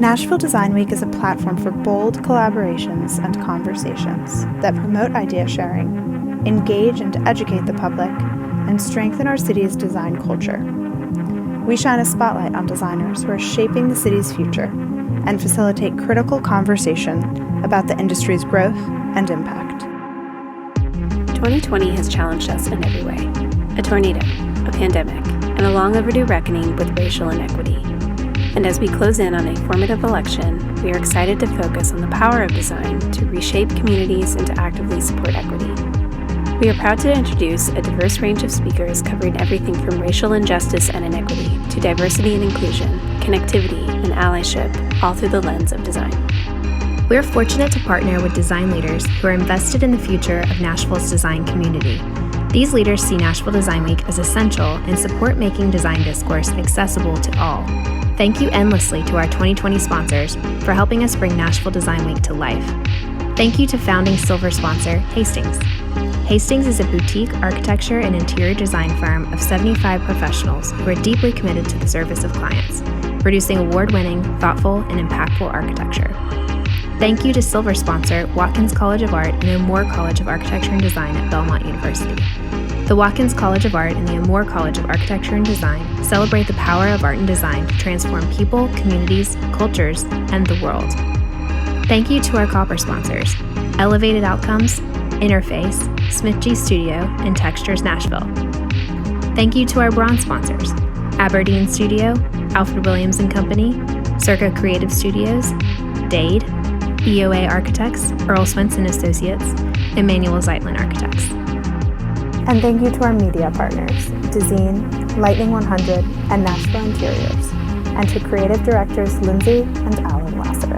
Nashville Design Week is a platform for bold collaborations and conversations that promote idea sharing, engage and educate the public, and strengthen our city's design culture. We shine a spotlight on designers who are shaping the city's future and facilitate critical conversation about the industry's growth and impact. 2020 has challenged us in every way. A tornado, a pandemic, and a long overdue reckoning with racial inequity. And as we close in on a formative election, we are excited to focus on the power of design to reshape communities and to actively support equity. We are proud to introduce a diverse range of speakers covering everything from racial injustice and inequity to diversity and inclusion, connectivity, and allyship, all through the lens of design. We are fortunate to partner with design leaders who are invested in the future of Nashville's design community. These leaders see Nashville Design Week as essential and support making design discourse accessible to all. Thank you endlessly to our 2020 sponsors for helping us bring Nashville Design Week to life. Thank you to founding silver sponsor, Hastings. Hastings is a boutique architecture and interior design firm of 75 professionals who are deeply committed to the service of clients, producing award-winning, thoughtful, and impactful architecture. Thank you to silver sponsor, Watkins College of Art and O'Moore College of Architecture and Design at Belmont University. The Watkins College of Art and the O'Moore College of Architecture and Design celebrate the power of art and design to transform people, communities, cultures, and the world. Thank you to our copper sponsors, Elevated Outcomes, Interface, Smith G Studio, and Textures Nashville. Thank you to our bronze sponsors, Aberdeen Studio, Alfred Williams & Company, Circa Creative Studios, Dade, EOA Architects, Earl Swenson Associates, and Manuel Zeitlin Architects. And thank you to our media partners, Dezeen, Lightning 100, and Nashville Interiors, and to creative directors Lindsay and Alan Lassiter.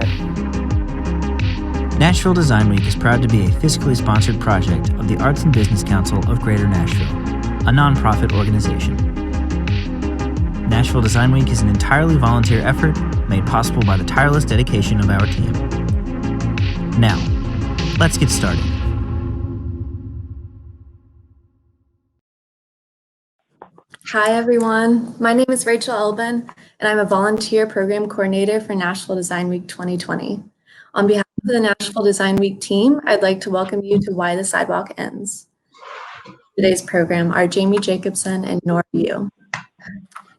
Nashville Design Week is proud to be a fiscally sponsored project of the Arts and Business Council of Greater Nashville, a nonprofit organization. Nashville Design Week is an entirely volunteer effort made possible by the tireless dedication of our team. Now, let's get started. Hi, everyone. My name is Rachel Elbin, and I'm a volunteer program coordinator for Nashville Design Week 2020. On behalf of the Nashville Design Week team, I'd like to welcome you to Why the Sidewalk Ends. Today's program are Jamie Jacobson and Nora Yu.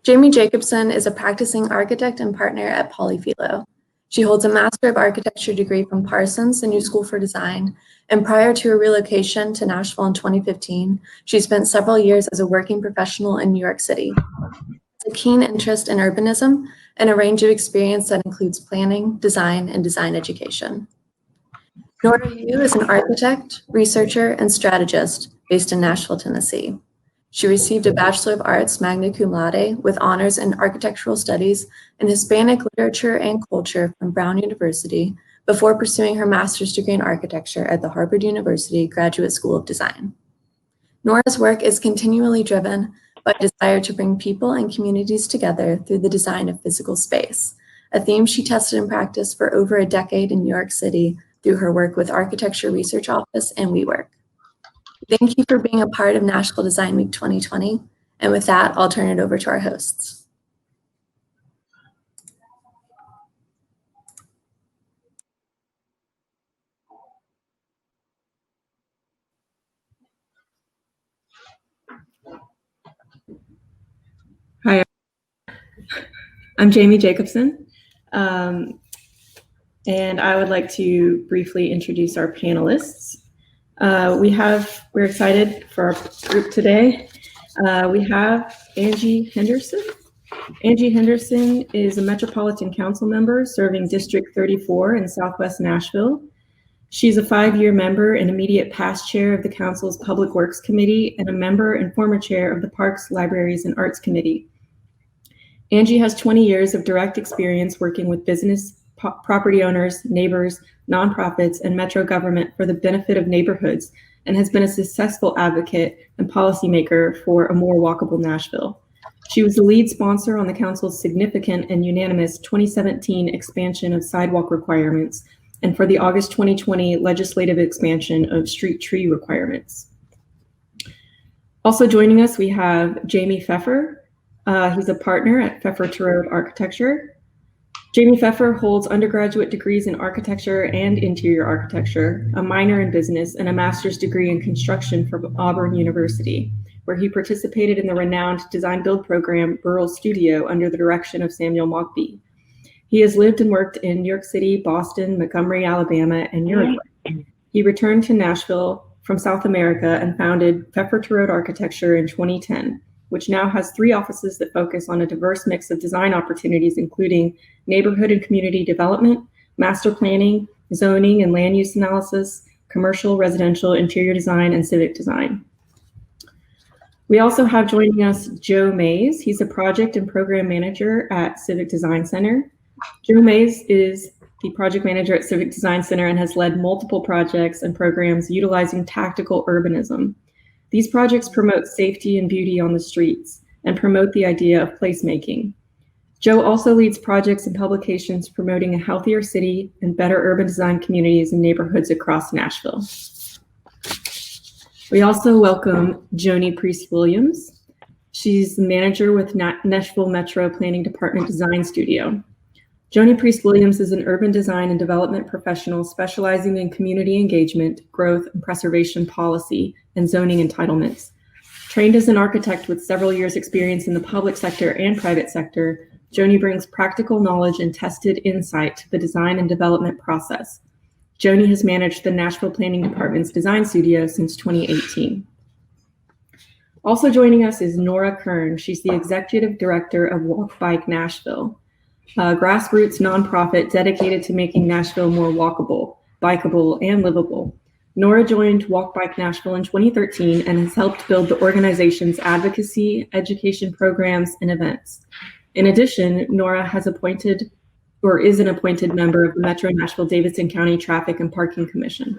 Jamie Jacobson is a practicing architect and partner at Polyphilo. She holds a Master of Architecture degree from Parsons, the New School for Design, and prior to her relocation to Nashville in 2015, she spent several years as a working professional in New York City. A keen interest in urbanism and a range of experience that includes planning, design, and design education. Nora Yu is an architect, researcher, and strategist based in Nashville, Tennessee. She received a Bachelor of Arts magna cum laude with honors in architectural studies and Hispanic literature and culture from Brown University before pursuing her master's degree in architecture at the Harvard University Graduate School of Design. Nora's work is continually driven by a desire to bring people and communities together through the design of physical space, a theme she tested in practice for over a decade in New York City through her work with Architecture Research Office and WeWork. Thank you for being a part of Nashville Design Week 2020. And with that, I'll turn it over to our hosts. Hi, I'm Jamie Jacobson, and I would like to briefly introduce our panelists. We're excited for our group today. We have Angie Henderson. Angie Henderson is a Metropolitan Council member serving District 34 in Southwest Nashville. She's a 5-year member and immediate past chair of the Council's Public Works Committee and a member and former chair of the Parks, Libraries, and Arts Committee. Angie has 20 years of direct experience working with business, property owners, neighbors, nonprofits, and metro government for the benefit of neighborhoods, and has been a successful advocate and policymaker for a more walkable Nashville. She was the lead sponsor on the council's significant and unanimous 2017 expansion of sidewalk requirements, and for the August 2020 legislative expansion of street tree requirements. Also joining us, we have Jamie Pfeffer. He's a partner at Pfeffer Architecture. Jamie Pfeffer holds undergraduate degrees in architecture and interior architecture, a minor in business, and a master's degree in construction from Auburn University, where he participated in the renowned design build program Burrell Studio under the direction of Samuel Mockbee. He has lived and worked in New York City, Boston, Montgomery, Alabama, and Uruguay. He returned to Nashville from South America and founded Pfeffer to Road Architecture in 2010, which now has 3 offices that focus on a diverse mix of design opportunities, including neighborhood and community development, master planning, zoning and land use analysis, commercial, residential, interior design, and civic design. We also have joining us Joe Mays. He's a project and program manager at Civic Design Center. Joe Mays is the project manager at Civic Design Center and has led multiple projects and programs utilizing tactical urbanism. These projects promote safety and beauty on the streets and promote the idea of placemaking. Joe also leads projects and publications promoting a healthier city and better urban design communities and neighborhoods across Nashville. We also welcome Joni Priest-Williams. She's the manager with Nashville Metro Planning Department Design Studio. Joni Priest-Williams is an urban design and development professional specializing in community engagement, growth, and preservation policy and zoning entitlements. Trained as an architect with several years' experience in the public sector and private sector, Joni brings practical knowledge and tested insight to the design and development process. Joni has managed the Nashville Planning Department's design studio since 2018. Also joining us is Nora Kern. She's the executive director of Walk Bike Nashville, a grassroots nonprofit dedicated to making Nashville more walkable, bikeable, and livable. Nora joined Walk Bike Nashville in 2013 and has helped build the organization's advocacy, education programs, and events. In addition, Nora is an appointed member of the Metro Nashville-Davidson County Traffic and Parking Commission.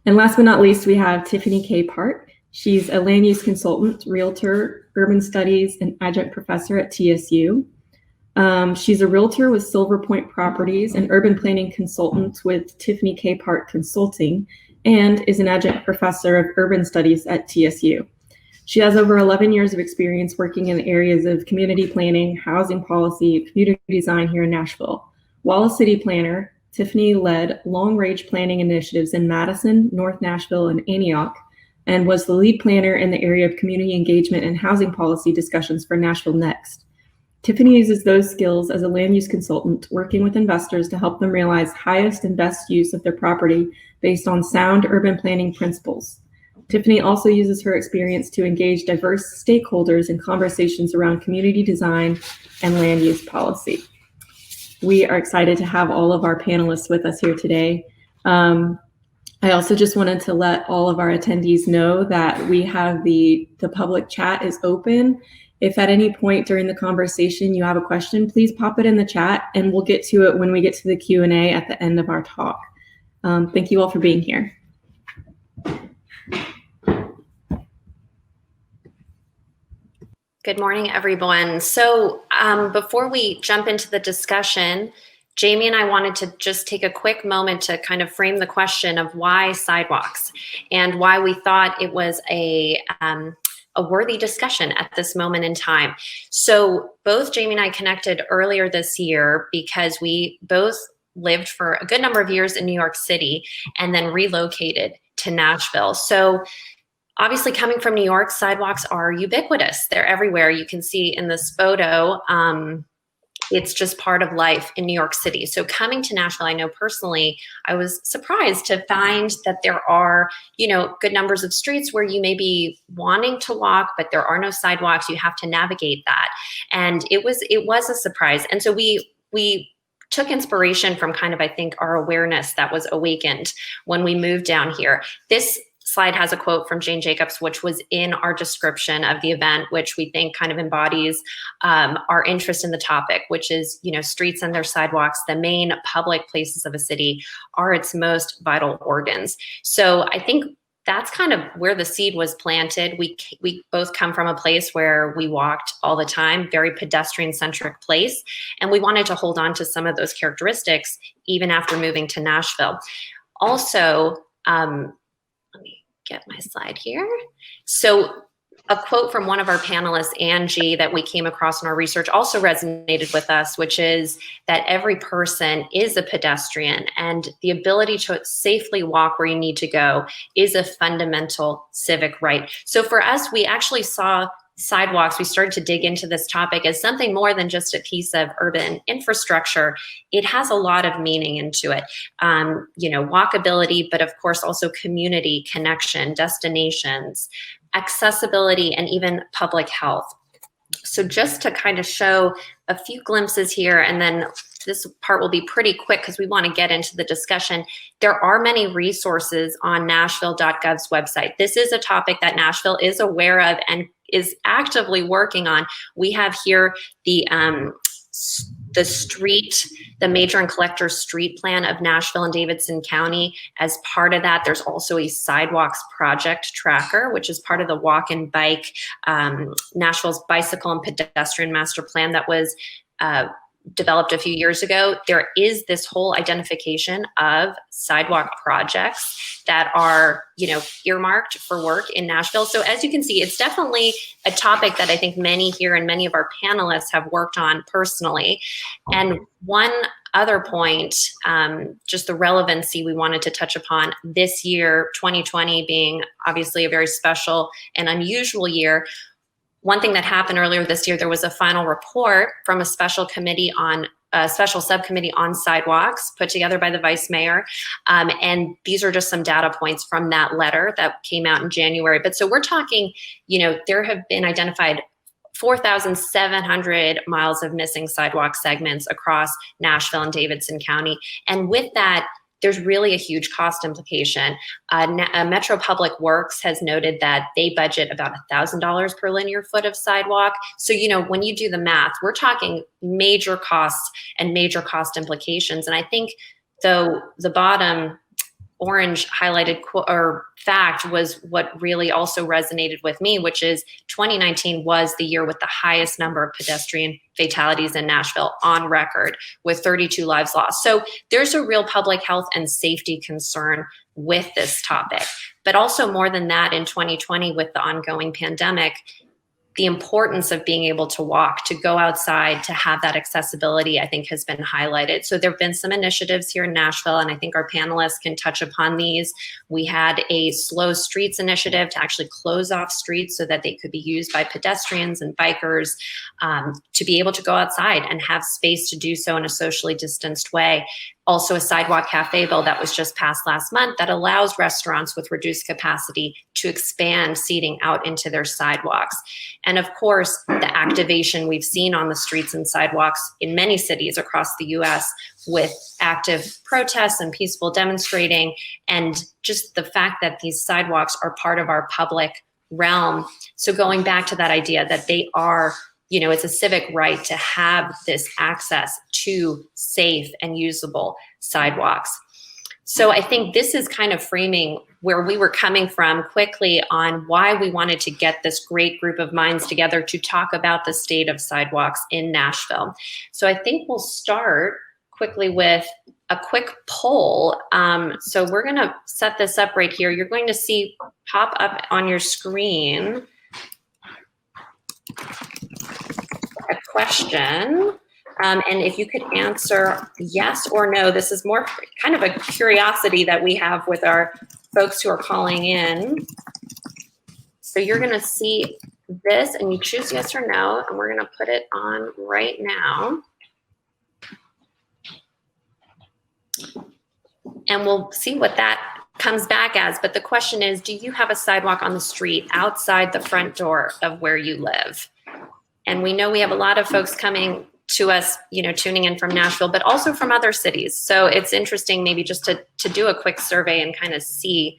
And last but not least, we have Tiffany Capehart. She's a land use consultant, realtor, urban studies, and adjunct professor at TSU. She's a realtor with Silver Point Properties, an urban planning consultant with Tiffany Capehart Consulting, and is an adjunct professor of urban studies at TSU. She has over 11 years of experience working in the areas of community planning, housing policy, community design here in Nashville. While a city planner, Tiffany led long-range planning initiatives in Madison, North Nashville, and Antioch, and was the lead planner in the area of community engagement and housing policy discussions for Nashville Next. Tiffany uses those skills as a land use consultant, working with investors to help them realize highest and best use of their property based on sound urban planning principles. Tiffany also uses her experience to engage diverse stakeholders in conversations around community design and land use policy. We are excited to have all of our panelists with us here today. I also just wanted to let all of our attendees know that we have the public chat is open. If at any point during the conversation you have a question, please pop it in the chat and we'll get to it when we get to the Q&A at the end of our talk. Thank you all for being here. Good morning, everyone. So before we jump into the discussion, Jamie and I wanted to just take a quick moment to kind of frame the question of why sidewalks and why we thought it was a worthy discussion at this moment in time. So both Jamie and I connected earlier this year because we both lived for a good number of years in New York City and then relocated to Nashville. So obviously, coming from New York, sidewalks are ubiquitous. They're everywhere. You can see in this photo, it's just part of life in New York City. So coming to Nashville, I know personally, I was surprised to find that there are, good numbers of streets where you may be wanting to walk, but there are no sidewalks. You have to navigate that. And it was a surprise. And so we took inspiration from kind of, I think, our awareness that was awakened when we moved down here. This slide has a quote from Jane Jacobs, which was in our description of the event, which we think kind of embodies our interest in the topic, which is, streets and their sidewalks, the main public places of a city, are its most vital organs. So I think that's kind of where the seed was planted. We both come from a place where we walked all the time, very pedestrian-centric place, and we wanted to hold on to some of those characteristics even after moving to Nashville. Also, let me get my slide here. So a quote from one of our panelists, Angie, that we came across in our research also resonated with us, which is that every person is a pedestrian, and the ability to safely walk where you need to go is a fundamental civic right. So for us, we actually saw sidewalks, we started to dig into this topic as something more than just a piece of urban infrastructure. It has a lot of meaning into it. Walkability, but of course also community, connection, destinations, accessibility, and even public health. So just to kind of show a few glimpses here, and then this part will be pretty quick because we want to get into the discussion. There are many resources on Nashville.gov's website. This is a topic that Nashville is aware of and is actively working on. We have here the major and collector street plan of Nashville and Davidson County. As part of that, there's also a sidewalks project tracker, which is part of the walk and bike, Nashville's bicycle and pedestrian master plan that was developed a few years ago. There is this whole identification of sidewalk projects that are, earmarked for work in Nashville. So as you can see, it's definitely a topic that I think many here and many of our panelists have worked on personally. And one other point, just the relevancy we wanted to touch upon this year, 2020 being obviously a very special and unusual year. One thing that happened earlier this year, there was a final report from a special subcommittee on sidewalks put together by the vice mayor. And these are just some data points from that letter that came out in January. But so we're talking, there have been identified 4,700 miles of missing sidewalk segments across Nashville and Davidson County. And with that, there's really a huge cost implication. Metro Public Works has noted that they budget about $1,000 per linear foot of sidewalk. So, when you do the math, we're talking major costs and major cost implications. And I think, though, the bottom orange highlighted fact was what really also resonated with me, which is 2019 was the year with the highest number of pedestrian fatalities in Nashville on record, with 32 lives lost. So there's a real public health and safety concern with this topic. But also more than that, in 2020, with the ongoing pandemic, the importance of being able to walk, to go outside, to have that accessibility, I think has been highlighted. So there have been some initiatives here in Nashville, and I think our panelists can touch upon these. We had a slow streets initiative to actually close off streets so that they could be used by pedestrians and bikers, to be able to go outside and have space to do so in a socially distanced way. Also a sidewalk cafe bill that was just passed last month that allows restaurants with reduced capacity to expand seating out into their sidewalks. And of course, the activation we've seen on the streets and sidewalks in many cities across the US with active protests and peaceful demonstrating, and just the fact that these sidewalks are part of our public realm. So going back to that idea that they are, it's a civic right to have this access to safe and usable sidewalks. So I think this is kind of framing where we were coming from quickly on why we wanted to get this great group of minds together to talk about the state of sidewalks in Nashville. So I think we'll start quickly with a quick poll. So we're going to set this up right here. You're going to see pop up on your screen a question, and if you could answer yes or no. This is more kind of a curiosity that we have with our folks who are calling in. So you're going to see this and you choose yes or no, and we're going to put it on right now. And we'll see what that comes back as. But the question is, do you have a sidewalk on the street outside the front door of where you live? And we know we have a lot of folks coming to us, tuning in from Nashville, but also from other cities. So it's interesting maybe just to do a quick survey and kind of see.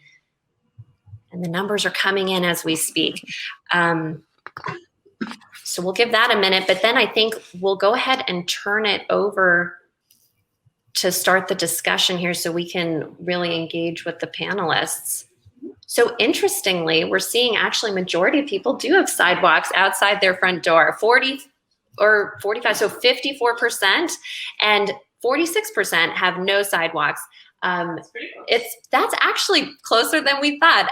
And the numbers are coming in as we speak. So we'll give that a minute, but then I think we'll go ahead and turn it over to start the discussion here so we can really engage with the panelists. So interestingly, we're seeing actually majority of people do have sidewalks outside their front door, 40 or 45, so 54%, and 46% have no sidewalks. That's actually closer than we thought.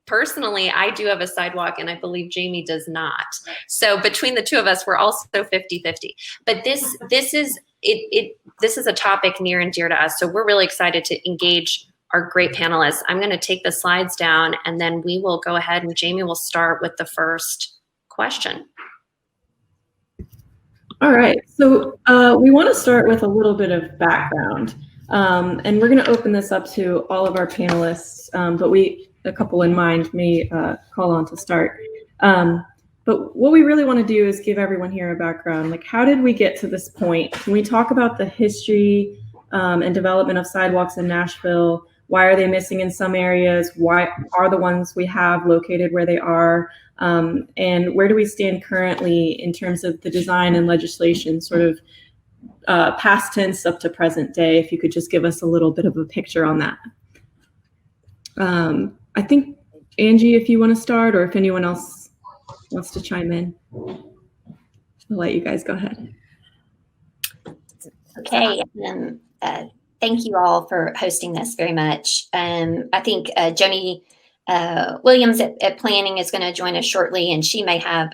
personally, I do have a sidewalk and I believe Jamie does not. So between the two of us, we're also 50-50. But this is a topic near and dear to us. So we're really excited to engage our great panelists. I'm going to take the slides down and then we will go ahead and Jamie will start with the first question. All right, so we want to start with a little bit of background. And we're going to open this up to all of our panelists, but a couple in mind may call on to start. But what we really want to do is give everyone here a background. Like, how did we get to this point? Can we talk about the history and development of sidewalks in Nashville? Why are they missing in some areas? Why are the ones we have located where they are? And where do we stand currently in terms of the design and legislation, sort of past tense up to present day? If you could just give us a little bit of a picture on that. I think, Angie, if you want to start, or if anyone else wants to chime in, I'll let you guys go ahead. Okay. Thank you all for hosting this very much. I think Joni Williams at Planning is going to join us shortly, and she may have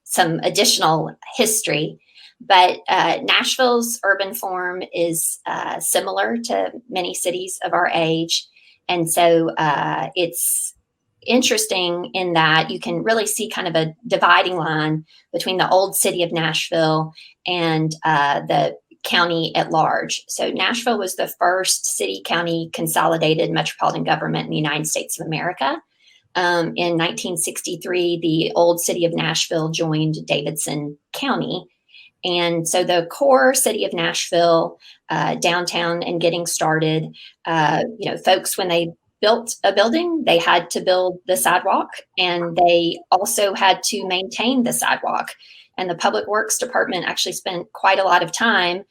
some additional history. But Nashville's urban form is similar to many cities of our age. And so it's interesting in that you can really see kind of a dividing line between the old city of Nashville and the county at large. So Nashville was the first city-county consolidated metropolitan government in the United States of America. In 1963, the old city of Nashville joined Davidson County. And so the core city of Nashville, downtown and getting started, folks, when they built a building, they had to build the sidewalk, and they also had to maintain the sidewalk. And the Public Works Department actually spent quite a lot of time,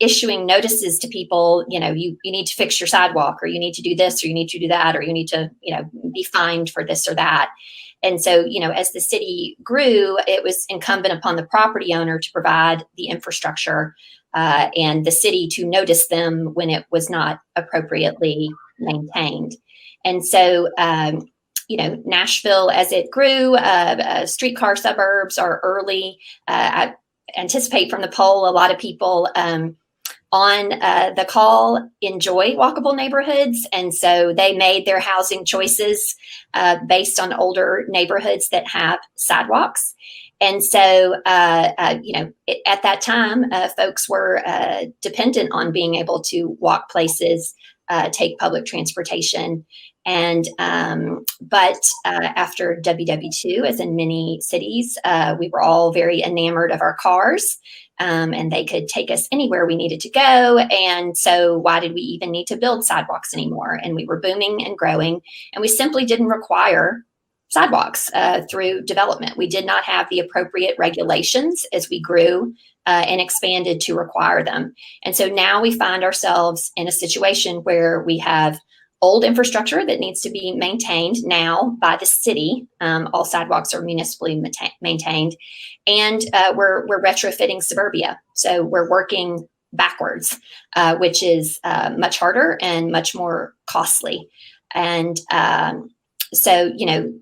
issuing notices to people, you need to fix your sidewalk, or you need to do this, or you need to do that, or you need to, be fined for this or that. And so, as the city grew, it was incumbent upon the property owner to provide the infrastructure and the city to notice them when it was not appropriately maintained. And so, Nashville, as it grew, streetcar suburbs are early. I anticipate from the poll, a lot of people on the call enjoy walkable neighborhoods. And so they made their housing choices based on older neighborhoods that have sidewalks. And so, at that time, folks were dependent on being able to walk places, take public transportation. And but after WW2, as in many cities, we were all very enamored of our cars, and they could take us anywhere we needed to go. And so why did we even need to build sidewalks anymore? And we were booming and growing, and we simply didn't require sidewalks through development. We did not have the appropriate regulations as we grew and expanded to require them. And so now we find ourselves in a situation where we have old infrastructure that needs to be maintained now by the city. All sidewalks are municipally maintained. And we're retrofitting suburbia. So we're working backwards, which is much harder and much more costly. And so,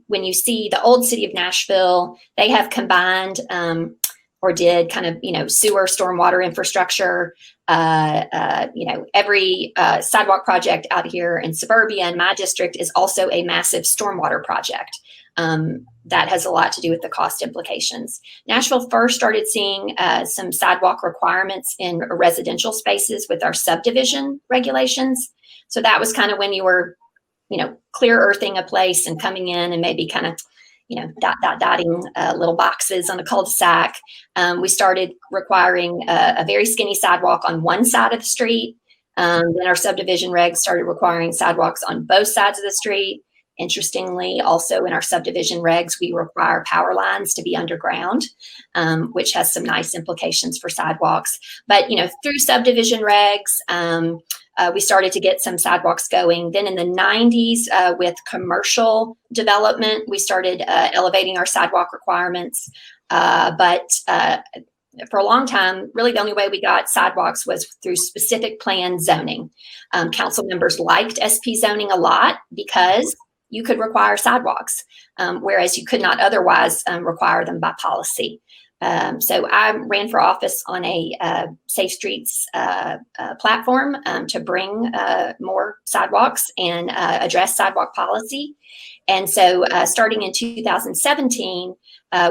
when you see the old city of Nashville, they have combined or did kind of, sewer, stormwater infrastructure. Every sidewalk project out here in suburbia in my district is also a massive stormwater project. That has a lot to do with the cost implications. Nashville first started seeing some sidewalk requirements in residential spaces with our subdivision regulations. So that was kind of when you were, clear earthing a place and coming in and maybe kind of, dotting little boxes on a cul-de-sac. We started requiring a very skinny sidewalk on one side of the street. Then our subdivision regs started requiring sidewalks on both sides of the street. Interestingly, also in our subdivision regs, we require power lines to be underground, which has some nice implications for sidewalks. But, through subdivision regs, we started to get some sidewalks going. Then in the 90s, with commercial development, we started elevating our sidewalk requirements. But for a long time, really the only way we got sidewalks was through specific plan zoning. Council members liked SP zoning a lot because you could require sidewalks, whereas you could not otherwise require them by policy. So I ran for office on a Safe Streets platform to bring more sidewalks and address sidewalk policy. And so starting in 2017,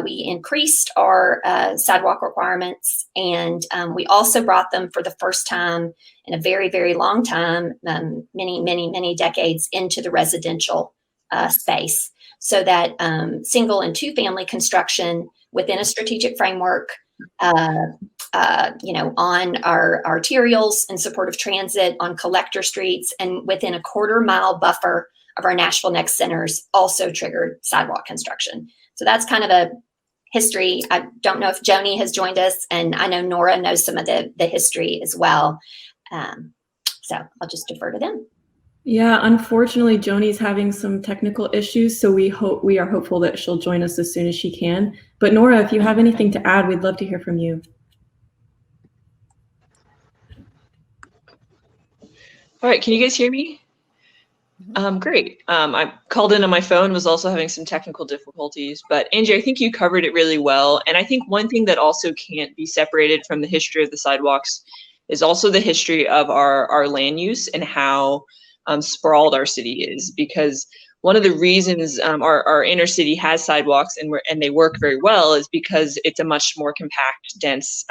we increased our sidewalk requirements, and we also brought them for the first time in a very, very long time, many decades, into the residential space, so that single and two family construction within a strategic framework, on our arterials in support of transit, on collector streets, and within a 1/4-mile buffer of our Nashville Next centers also triggered sidewalk construction. So that's kind of a history. I don't know if Joni has joined us, and I know Nora knows some of the history as well. So I'll just defer to them. Yeah, unfortunately, Joni's having some technical issues, so we are hopeful that she'll join us as soon as she can. But Nora, if you have anything to add, we'd love to hear from you. All right, can you guys hear me? Great. I called in on my phone, was also having some technical difficulties, but Angie, I think you covered it really well. And I think one thing that also can't be separated from the history of the sidewalks is also the history of our land use and how sprawled our city is, because one of the reasons our inner city has sidewalks and they work very well is because it's a much more compact, dense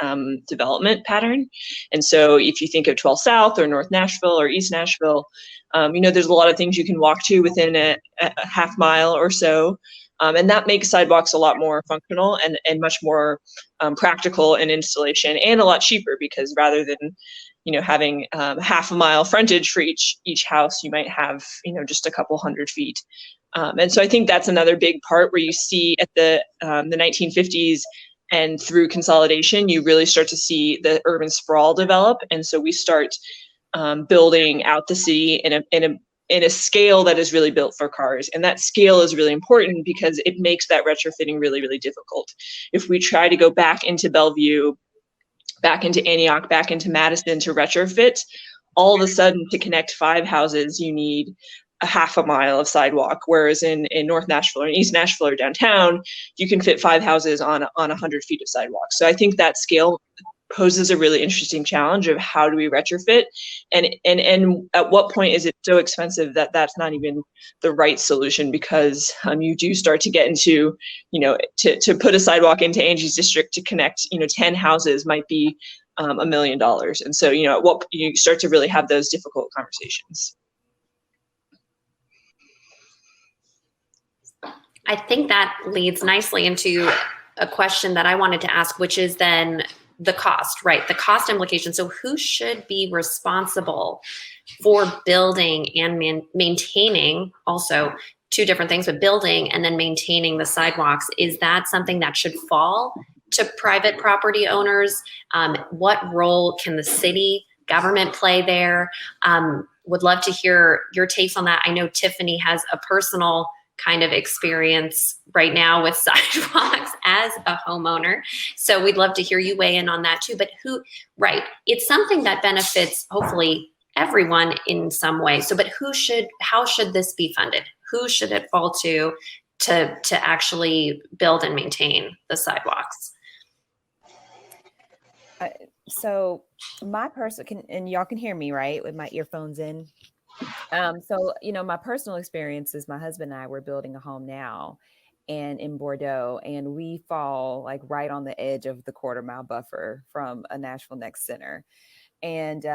development pattern. And so if you think of 12 South or North Nashville or East Nashville, there's a lot of things you can walk to within a half mile or so. And that makes sidewalks a lot more functional and much more practical in installation, and a lot cheaper, because rather than having half a mile frontage for each house, you might have just a couple hundred feet. And so I think that's another big part where you see at the 1950s and through consolidation, you really start to see the urban sprawl develop. And so we start building out the city in a scale that is really built for cars. And that scale is really important because it makes that retrofitting really, really difficult. If we try to go back into Bellevue, back into Antioch, back into Madison to retrofit, all of a sudden to connect 5 houses, you need a half a mile of sidewalk. Whereas in North Nashville or in East Nashville or downtown, you can fit 5 houses on 100 feet of sidewalk. So I think that scale poses a really interesting challenge of how do we retrofit, and at what point is it so expensive that that's not even the right solution, because you do start to get into, to put a sidewalk into Angie's district to connect 10 houses might be $1 million. And so at what you start to really have those difficult conversations. I think that leads nicely into a question that I wanted to ask, which is then the cost, right? The cost implication. So who should be responsible for building and maintaining, also 2 different things, but building and then maintaining the sidewalks? Is that something that should fall to private property owners? What role can the city government play there? Would love to hear your takes on that. I know Tiffany has a personal kind of experience right now with sidewalks as a homeowner. So we'd love to hear you weigh in on that too. But it's something that benefits hopefully everyone in some way. So, but how should this be funded? Who should it fall to actually build and maintain the sidewalks? So my and y'all can hear me, right? With my earphones in. So, my personal experience is my husband and I were building a home now and in Bordeaux, and we fall like right on the edge of the 1/4-mile buffer from a Nashville Next center. And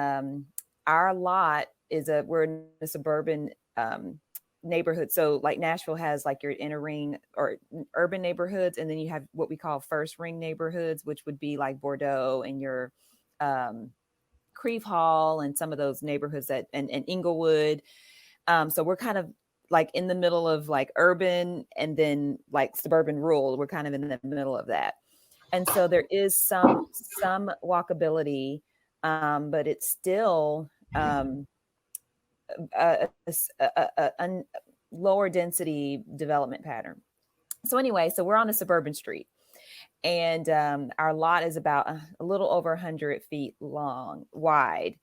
our lot we're in a suburban neighborhood. So like Nashville has like your inner ring or urban neighborhoods, and then you have what we call first ring neighborhoods, which would be like Bordeaux and your Creve Hall and some of those neighborhoods and Inglewood. So we're kind of like in the middle of like urban and then like suburban rural. We're kind of in the middle of that. And so there is some walkability, but it's still a lower density development pattern. So anyway, so we're on a suburban street. And our lot is about a little over 100 feet wide.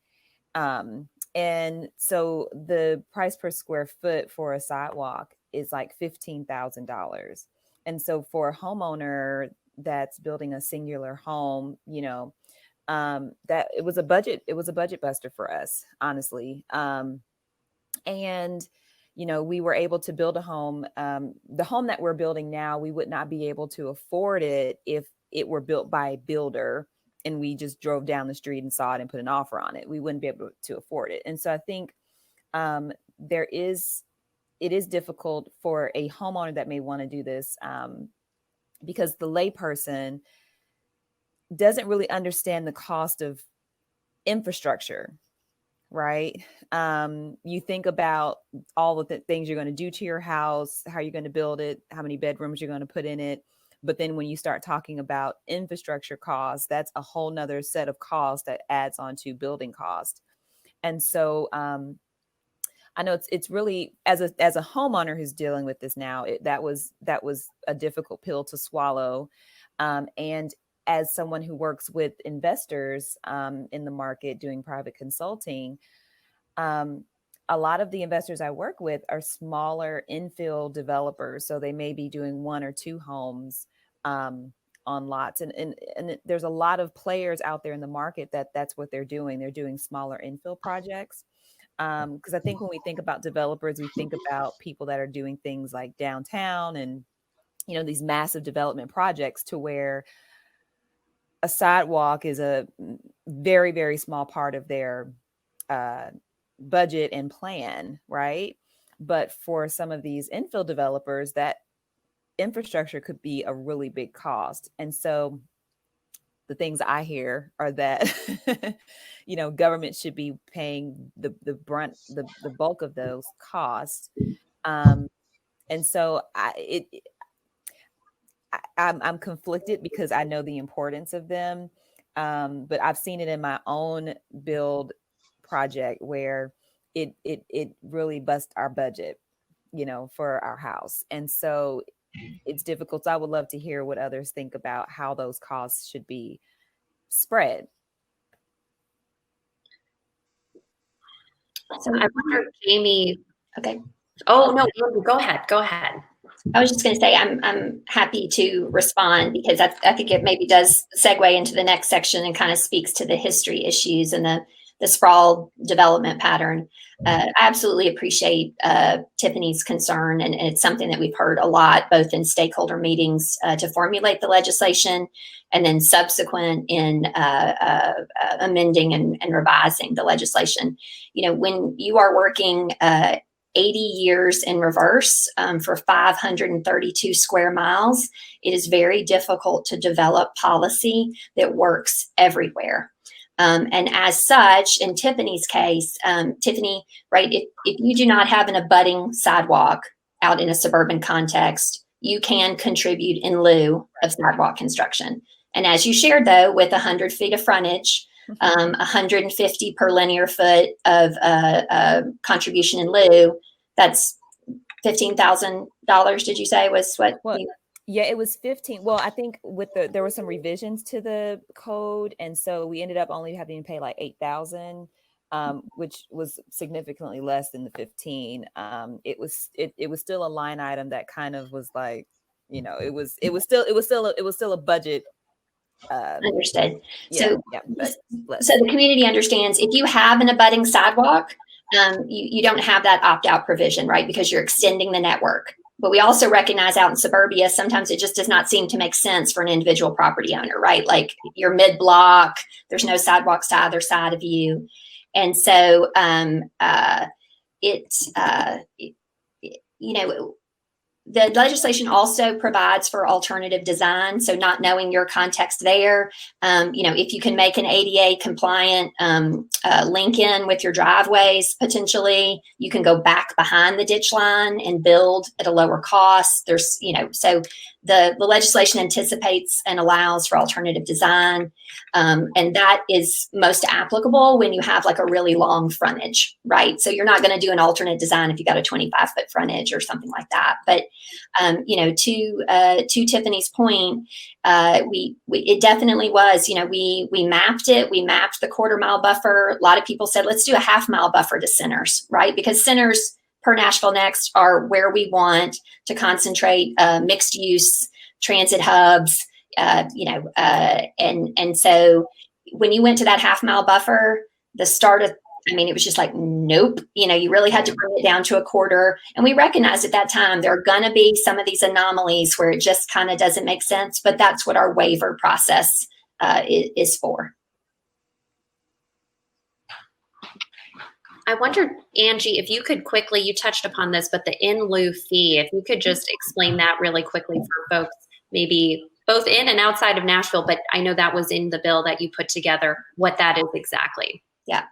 And so the price per square foot for a sidewalk is like $15,000. And so for a homeowner that's building a singular home, that it was a budget buster for us, honestly. And we were able to build a home. The home that we're building now, we would not be able to afford it if it were built by a builder and we just drove down the street and saw it and put an offer on it. We wouldn't be able to afford it. And so I think it is difficult for a homeowner that may want to do this because the layperson doesn't really understand the cost of infrastructure, right? You think about all of the things you're going to do to your house, how you're going to build it, how many bedrooms you're going to put in it. But then when you start talking about infrastructure costs, that's a whole nother set of costs that adds on to building cost. And so I know it's really, as a homeowner who's dealing with this now, that was a difficult pill to swallow. And as someone who works with investors in the market doing private consulting, a lot of the investors I work with are smaller infill developers. So they may be doing 1 or 2 homes on lots. And there's a lot of players out there in the market that's what they're doing. They're doing smaller infill projects. Because I think when we think about developers, we think about people that are doing things like downtown and, these massive development projects to where a sidewalk is a very, very small part of their budget and plan, right? But for some of these infill developers, that infrastructure could be a really big cost. And so the things I hear are that, government should be paying the bulk of those costs. And so I'm conflicted because I know the importance of them. But I've seen it in my own build project where it really busts our budget, for our house. And so it's difficult. So I would love to hear what others think about how those costs should be spread. So I wonder, Jamie. Okay. Oh no, go ahead. Go ahead. I was just going to say I'm happy to respond because I think it maybe does segue into the next section and kind of speaks to the history issues and the sprawl development pattern. I absolutely appreciate Tiffany's concern, and it's something that we've heard a lot, both in stakeholder meetings to formulate the legislation, and then subsequent in amending and revising the legislation. When you are working 80 years in reverse for 532 square miles, it is very difficult to develop policy that works everywhere. And as such, in Tiffany's case, Tiffany, right, if you do not have an abutting sidewalk out in a suburban context, you can contribute in lieu of sidewalk construction. And as you shared, though, with 100 feet of frontage, 150 per linear foot of contribution in lieu, that's $15,000, did you say was what? Yeah, it was 15. Well, I think there were some revisions to the code. And so we ended up only having to pay like $8,000, which was significantly less than the 15. It was still a line item that kind of was like, it was still a budget. Understood. Yeah, so the community understands if you have an abutting sidewalk, you don't have that opt-out provision, right? Because you're extending the network. But we also recognize out in suburbia, sometimes it just does not seem to make sense for an individual property owner, right? Like you're mid-block, there's no sidewalks to either side of you. And so the legislation also provides for alternative design. So not knowing your context there, if you can make an ADA compliant link in with your driveways, potentially, you can go back behind the ditch line and build at a lower cost. There's, so the legislation anticipates and allows for alternative design. And that is most applicable when you have like a really long frontage, right? So you're not going to do an alternate design if you got a 25-foot frontage or something like that. But, to Tiffany's point, it definitely was, we mapped it. We mapped the quarter-mile buffer. A lot of people said, let's do a half-mile buffer to centers, right? Because centers per Nashville Next are where we want to concentrate mixed use transit hubs, and so when you went to that half-mile buffer, the start of, it was just like, nope, you really had to bring it down to a quarter. And we recognized at that time, there are going to be some of these anomalies where it just kind of doesn't make sense, but that's what our waiver process is for. I wondered, Angie, if you could quickly, you touched upon this, but the in lieu fee, if you could just explain that really quickly for folks, maybe both in and outside of Nashville, but I know that was in the bill that you put together, what that is exactly. Yeah.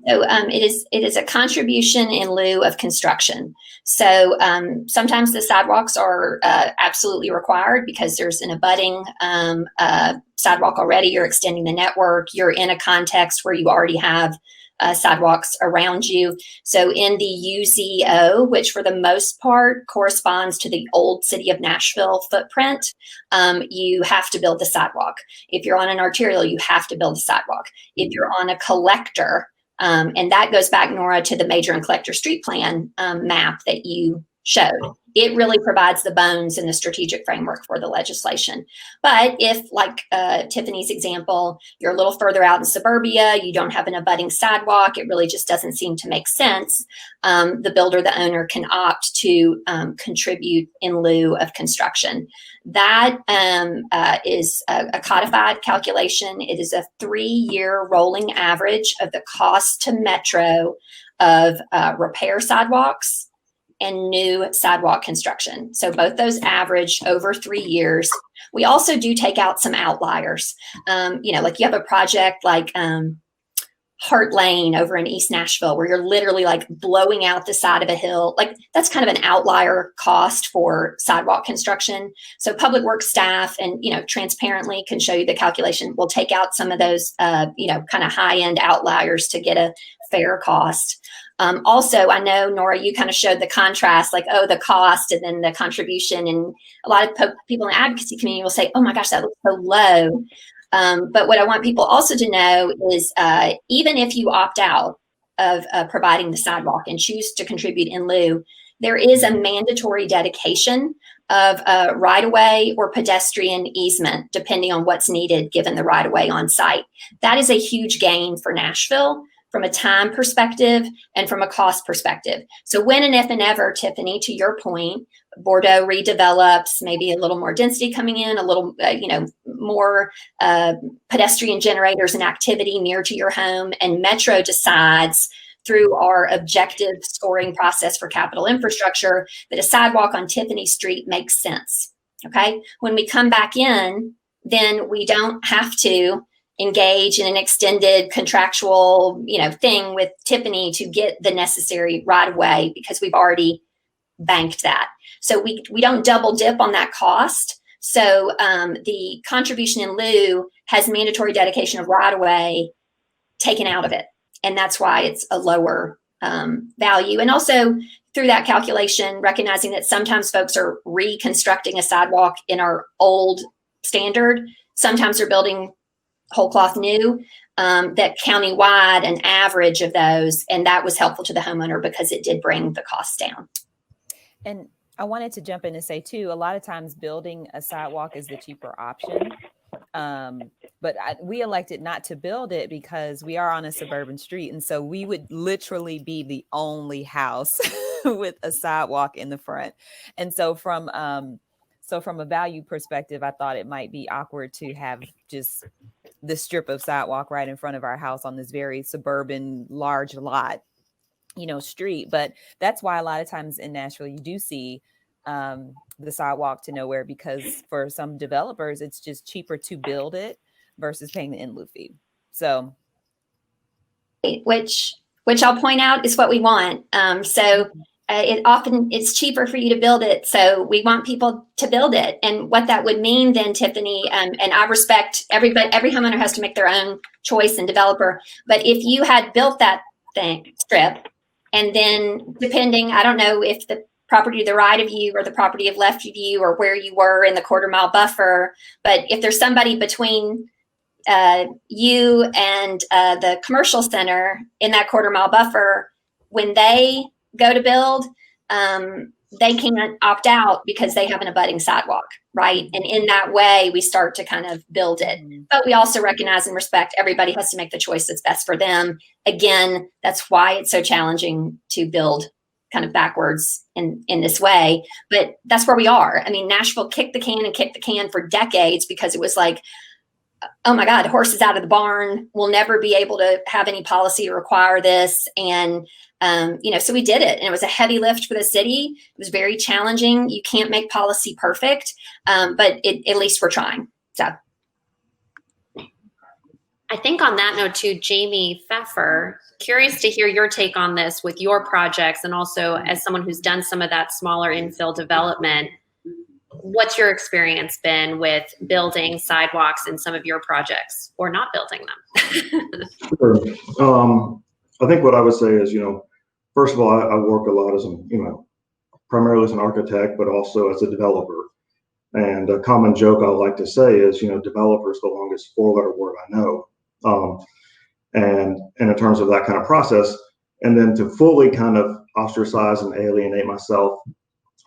So it is a contribution in lieu of construction. So sometimes the sidewalks are absolutely required because there's an abutting sidewalk already. You're extending the network. You're in a context where you already have sidewalks around you. So in the UZO, which for the most part corresponds to the old city of Nashville footprint, you have to build the sidewalk. If you're on an arterial, you have to build the sidewalk. If you're on a collector, and that goes back, Nora, to the major and collector street plan map that you showed. It really provides the bones and the strategic framework for the legislation. But if, like Tiffany's example, you're a little further out in suburbia, you don't have an abutting sidewalk, it really just doesn't seem to make sense, the builder, the owner can opt to contribute in lieu of construction. That is a codified calculation. It is a 3-year rolling average of the cost to Metro of repair sidewalks and new sidewalk construction. So both those average over 3 years. We also do take out some outliers. Like you have a project like Hart Lane over in East Nashville, where you're literally like blowing out the side of a hill. Like that's kind of an outlier cost for sidewalk construction. So public works staff and, transparently can show you the calculation. We'll take out some of those, kind of high end outliers to get a fair cost. Also, I know, Nora, you kind of showed the contrast, like, the cost and then the contribution. And a lot of people in the advocacy community will say, oh my gosh, that looks so low. But what I want people also to know is even if you opt out of providing the sidewalk and choose to contribute in lieu, there is a mandatory dedication of right-of-way or pedestrian easement, depending on what's needed given the right-of-way on site. That is a huge gain for Nashville from a time perspective and from a cost perspective. So when and if and ever, Tiffany, to your point, Bordeaux redevelops, maybe a little more density coming in, a little, more pedestrian generators and activity near to your home, and Metro decides through our objective scoring process for capital infrastructure that a sidewalk on Tiffany Street makes sense. Okay. When we come back in, then we don't have to engage in an extended contractual, thing with Tiffany to get the necessary right of way because we've already banked that. So we don't double dip on that cost. So the contribution in lieu has mandatory dedication of right of way taken out of it. And that's why it's a lower value. And also through that calculation, recognizing that sometimes folks are reconstructing a sidewalk in our old standard. Sometimes they're building whole cloth new, that countywide an average of those. And that was helpful to the homeowner because it did bring the costs down. And I wanted to jump in and say too, a lot of times building a sidewalk is the cheaper option. But we elected not to build it because we are on a suburban street. And so we would literally be the only house with a sidewalk in the front. And so from a value perspective, I thought it might be awkward to have just this strip of sidewalk right in front of our house on this very suburban, large lot, street. But that's why a lot of times in Nashville, you do see the sidewalk to nowhere, because for some developers, it's just cheaper to build it versus paying the in lieu fee. So, which I'll point out is what we want. So it's cheaper for you to build it. So we want people to build it. And what that would mean then, Tiffany, and I respect every homeowner has to make their own choice and developer. But if you had built that strip, and then depending, I don't know if the property to the right of you or the property of left of you or where you were in the quarter-mile buffer, but if there's somebody between you and the commercial center in that quarter-mile buffer, when they go to build, they can't opt out because they have an abutting sidewalk, right? And in that way, we start to kind of build it. But we also recognize and respect everybody has to make the choice that's best for them. Again, that's why it's so challenging to build kind of backwards in this way. But that's where we are. I mean, Nashville kicked the can for decades because it was like, oh my God, the horse is out of the barn. We'll never be able to have any policy to require this. And so we did it, and it was a heavy lift for the city. It was very challenging. You can't make policy perfect, but at least we're trying. So, I think on that note too, Jamie Pfeffer, curious to hear your take on this with your projects, and also as someone who's done some of that smaller infill development. What's your experience been with building sidewalks in some of your projects, or not building them? Sure. I think what I would say is, first of all, I work a lot as primarily as an architect, but also as a developer. And a common joke I like to say is, developer is the longest four-letter word I know. And in terms of that kind of process, and then to fully kind of ostracize and alienate myself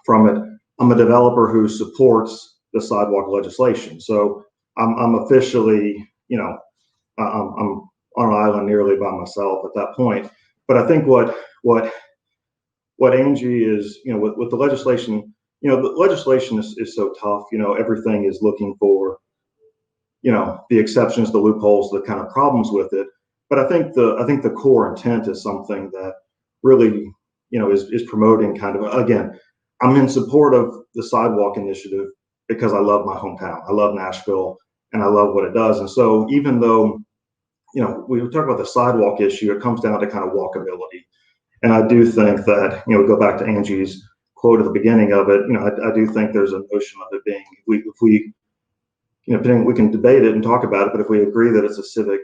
from it, I'm a developer who supports the sidewalk legislation. So I'm officially, I'm on an island nearly by myself at that point. But I think what Angie is, with the legislation, the legislation is so tough. Everything is looking for, the exceptions, the loopholes, the kind of problems with it. But I think the core intent is something that really, is promoting kind of, again, I'm in support of the sidewalk initiative because I love my hometown. I love Nashville and I love what it does. And so even though, we talk about the sidewalk issue, it comes down to kind of walkability. And I do think that, go back to Angie's quote at the beginning of it, I do think there's a notion of it being, if we we can debate it and talk about it, but if we agree that it's a civic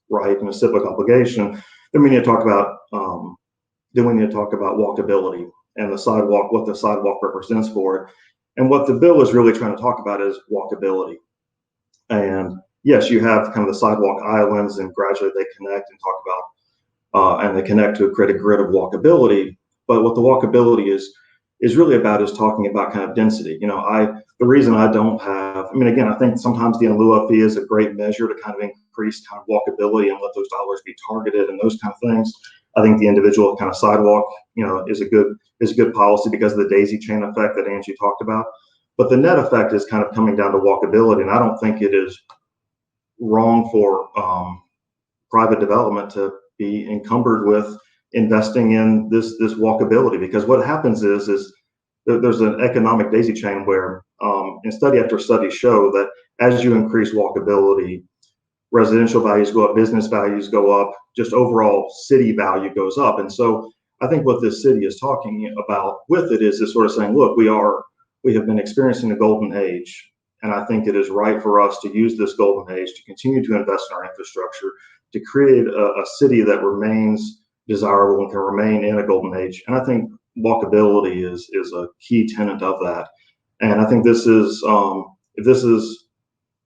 right and a civic obligation, then we need to talk about, walkability and the sidewalk, what the sidewalk represents for it. And what the bill is really trying to talk about is walkability. And yes, you have kind of the sidewalk islands, and gradually they connect and talk about, and they connect to create a grid of walkability. But what the walkability is really about is talking about kind of density. The reason I don't have, again, I think sometimes the in lieu of fee is a great measure to kind of increase kind of walkability and let those dollars be targeted and those kind of things. I think the individual kind of sidewalk, is a good policy because of the daisy chain effect that Angie talked about. But the net effect is kind of coming down to walkability, and I don't think it is wrong for private development to be encumbered with investing in this walkability, because what happens is there's an economic daisy chain where and study after study show that as you increase walkability, residential values go up, business values go up, just overall city value goes up. And so I think what this city is talking about with it is sort of saying, look, we have been experiencing a golden age. And I think it is right for us to use this golden age to continue to invest in our infrastructure, to create a city that remains desirable and can remain in a golden age. And I think walkability is a key tenet of that. And I think this is, if this is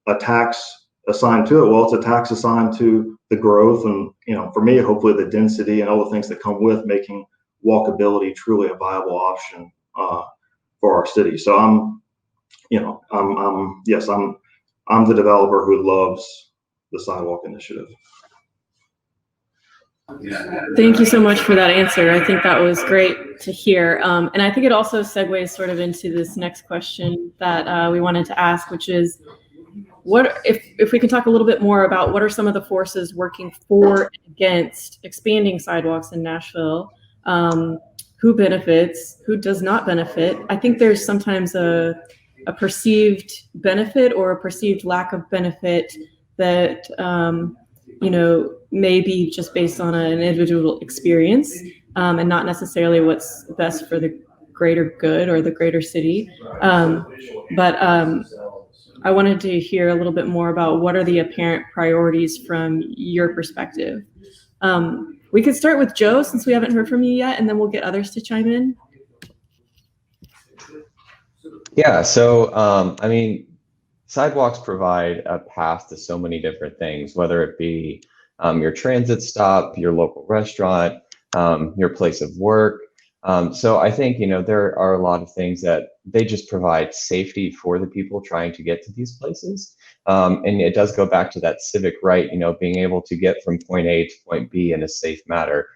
a tax assigned to it, well, it's a tax assigned to the growth and, for me, hopefully the density and all the things that come with making walkability truly a viable option for our city. So I'm the developer who loves the sidewalk initiative. Thank you so much for that answer. I think that was great to hear. And I think it also segues sort of into this next question that we wanted to ask, which is, what if we can talk a little bit more about what are some of the forces working for and against expanding sidewalks in Nashville? Who benefits, who does not benefit? I think there's sometimes a perceived benefit or a perceived lack of benefit that maybe just based on an individual experience. and not necessarily what's best for the greater good or the greater city. But I wanted to hear a little bit more about what are the apparent priorities from your perspective. We could start with Joe, since we haven't heard from you yet, and then we'll get others to chime in. Yeah, so I mean, sidewalks provide a path to so many different things, whether it be your transit stop, your local restaurant, your place of work. So I think, there are a lot of things that they just provide safety for the people trying to get to these places. And it does go back to that civic right, being able to get from point A to point B in a safe manner.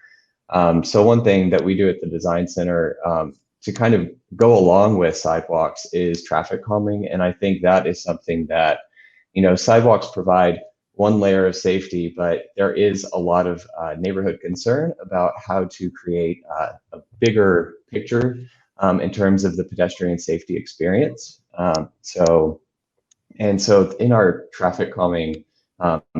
So one thing that we do at the Design Center to kind of go along with sidewalks is traffic calming. And I think that is something that, sidewalks provide one layer of safety, but there is a lot of neighborhood concern about how to create a bigger picture in terms of the pedestrian safety experience. So in our traffic calming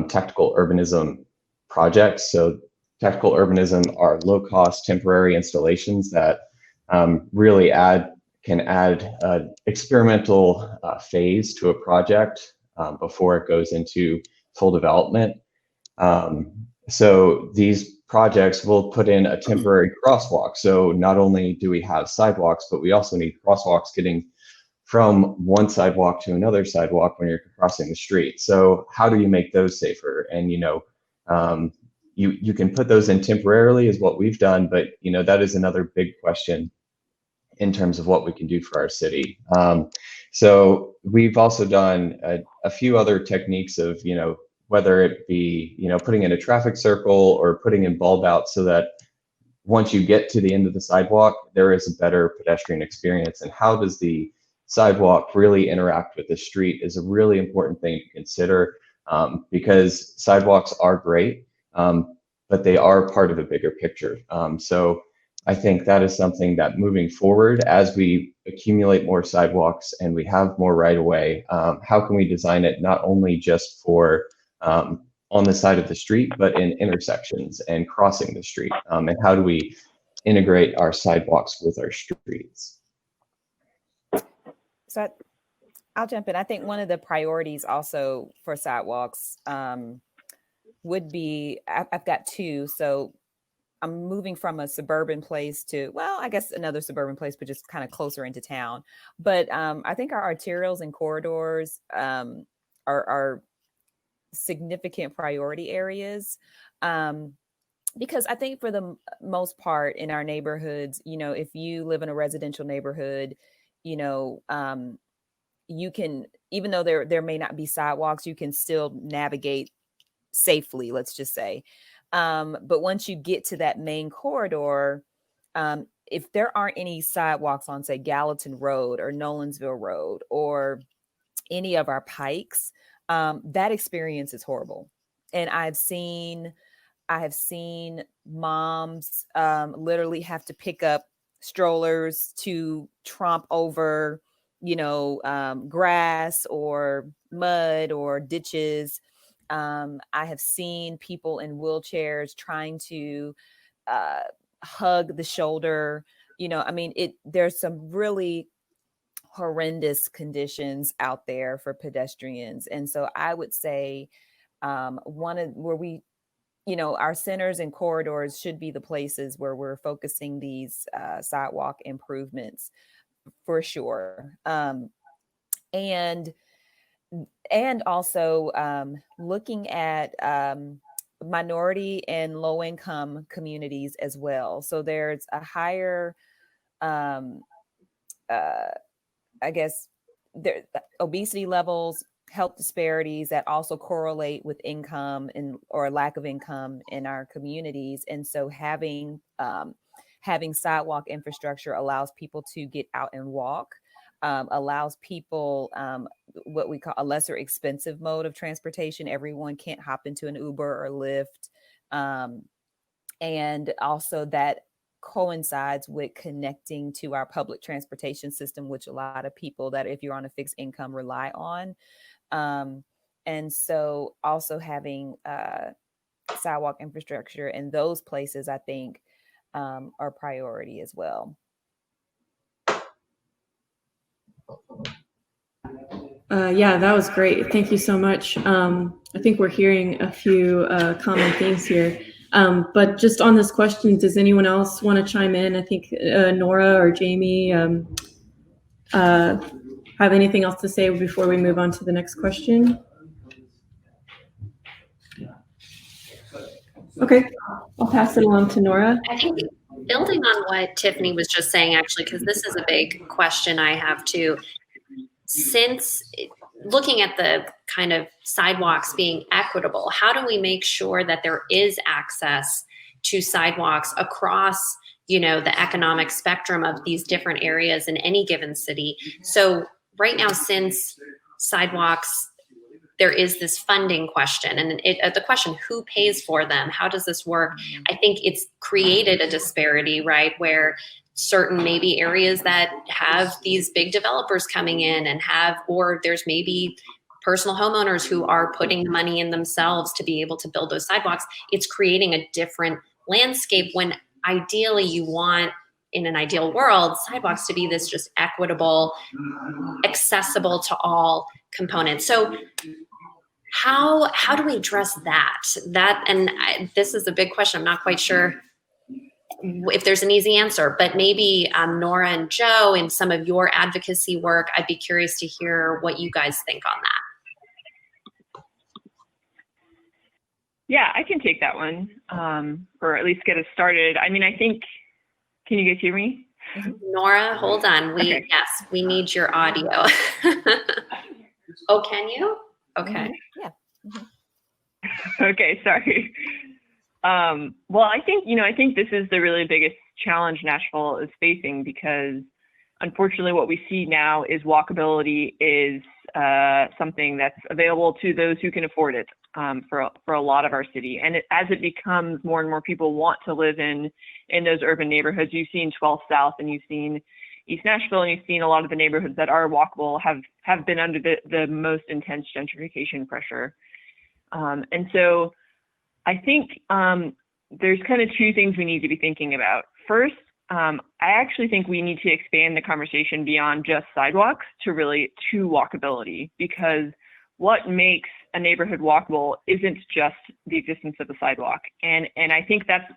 tactical urbanism projects, so tactical urbanism are low-cost temporary installations that really can add an experimental phase to a project before it goes into full development. So these projects will put in a temporary crosswalk. So not only do we have sidewalks, but we also need crosswalks getting from one sidewalk to another sidewalk when you're crossing the street. So how do you make those safer? And you can put those in temporarily is what we've done, but that is another big question in terms of what we can do for our city. So we've also done a few other techniques of, whether it be, putting in a traffic circle or putting in bulb outs so that once you get to the end of the sidewalk, there is a better pedestrian experience. And how does the sidewalk really interact with the street is a really important thing to consider, because sidewalks are great, but they are part of a bigger picture. So I think that is something that moving forward, as we accumulate more sidewalks and we have more right of way, how can we design it not only just for on the side of the street, but in intersections and crossing the street? And how do we integrate our sidewalks with our streets? So I'll jump in. I think one of the priorities also for sidewalks would be, I've got two. So I'm moving from a suburban place to, well, I guess another suburban place, but just kind of closer into town. But I think our arterials and corridors are significant priority areas. Because I think for the most part in our neighborhoods, if you live in a residential neighborhood, you can, even though there may not be sidewalks, you can still navigate safely, let's just say. But once you get to that main corridor, if there aren't any sidewalks on, say, Gallatin Road or Nolensville Road or any of our pikes, that experience is horrible. And I have seen moms literally have to pick up strollers to tromp over, grass or mud or ditches. I have seen people in wheelchairs trying to hug the shoulder. There's some really horrendous conditions out there for pedestrians. And so I would say our centers and corridors should be the places where we're focusing these sidewalk improvements for sure. And also looking at minority and low income communities as well. So there's a higher, obesity levels, health disparities that also correlate with income or lack of income in our communities. And so having sidewalk infrastructure allows people to get out and walk, allows people what we call a lesser expensive mode of transportation. Everyone can't hop into an Uber or Lyft. And also that coincides with connecting to our public transportation system, which a lot of people that if you're on a fixed income rely on. And so also having sidewalk infrastructure in those places, I think, are priority as well. Yeah, that was great. Thank you so much. I think we're hearing a few common themes here. But just on this question, does anyone else want to chime in? I think Nora or Jamie have anything else to say before we move on to the next question? Okay, I'll pass it along to Nora. I think building on what Tiffany was just saying, actually, because this is a big question I have too. Since looking at the kind of sidewalks being equitable, how do we make sure that there is access to sidewalks across, the economic spectrum of these different areas in any given city? So right now, since sidewalks, there is this funding question, and the question, who pays for them? How does this work? I think it's created a disparity, right, where certain maybe areas that have these big developers coming in or there's maybe personal homeowners who are putting the money in themselves to be able to build those sidewalks. It's creating a different landscape when ideally you want, in an ideal world, sidewalks to be this just equitable, accessible to all components. So how do we address that? This is a big question. I'm not quite sure if there's an easy answer, but maybe Nora and Joe, in some of your advocacy work, I'd be curious to hear what you guys think on that. Yeah, I can take that one, or at least get us started. I mean, I think, can you guys hear me? Nora, hold on. Okay. Yes, we need your audio. Oh, can you? Okay. Yeah. Okay, sorry. Well, I think this is the really biggest challenge Nashville is facing, because unfortunately what we see now is walkability is something that's available to those who can afford it for a lot of our city. And as it becomes more and more people want to live in those urban neighborhoods, you've seen 12th South and you've seen East Nashville, and you've seen a lot of the neighborhoods that are walkable have been under the most intense gentrification pressure. And so I think there's kind of two things we need to be thinking about. First, I actually think we need to expand the conversation beyond just sidewalks to walkability, because what makes a neighborhood walkable isn't just the existence of a sidewalk. And I think that's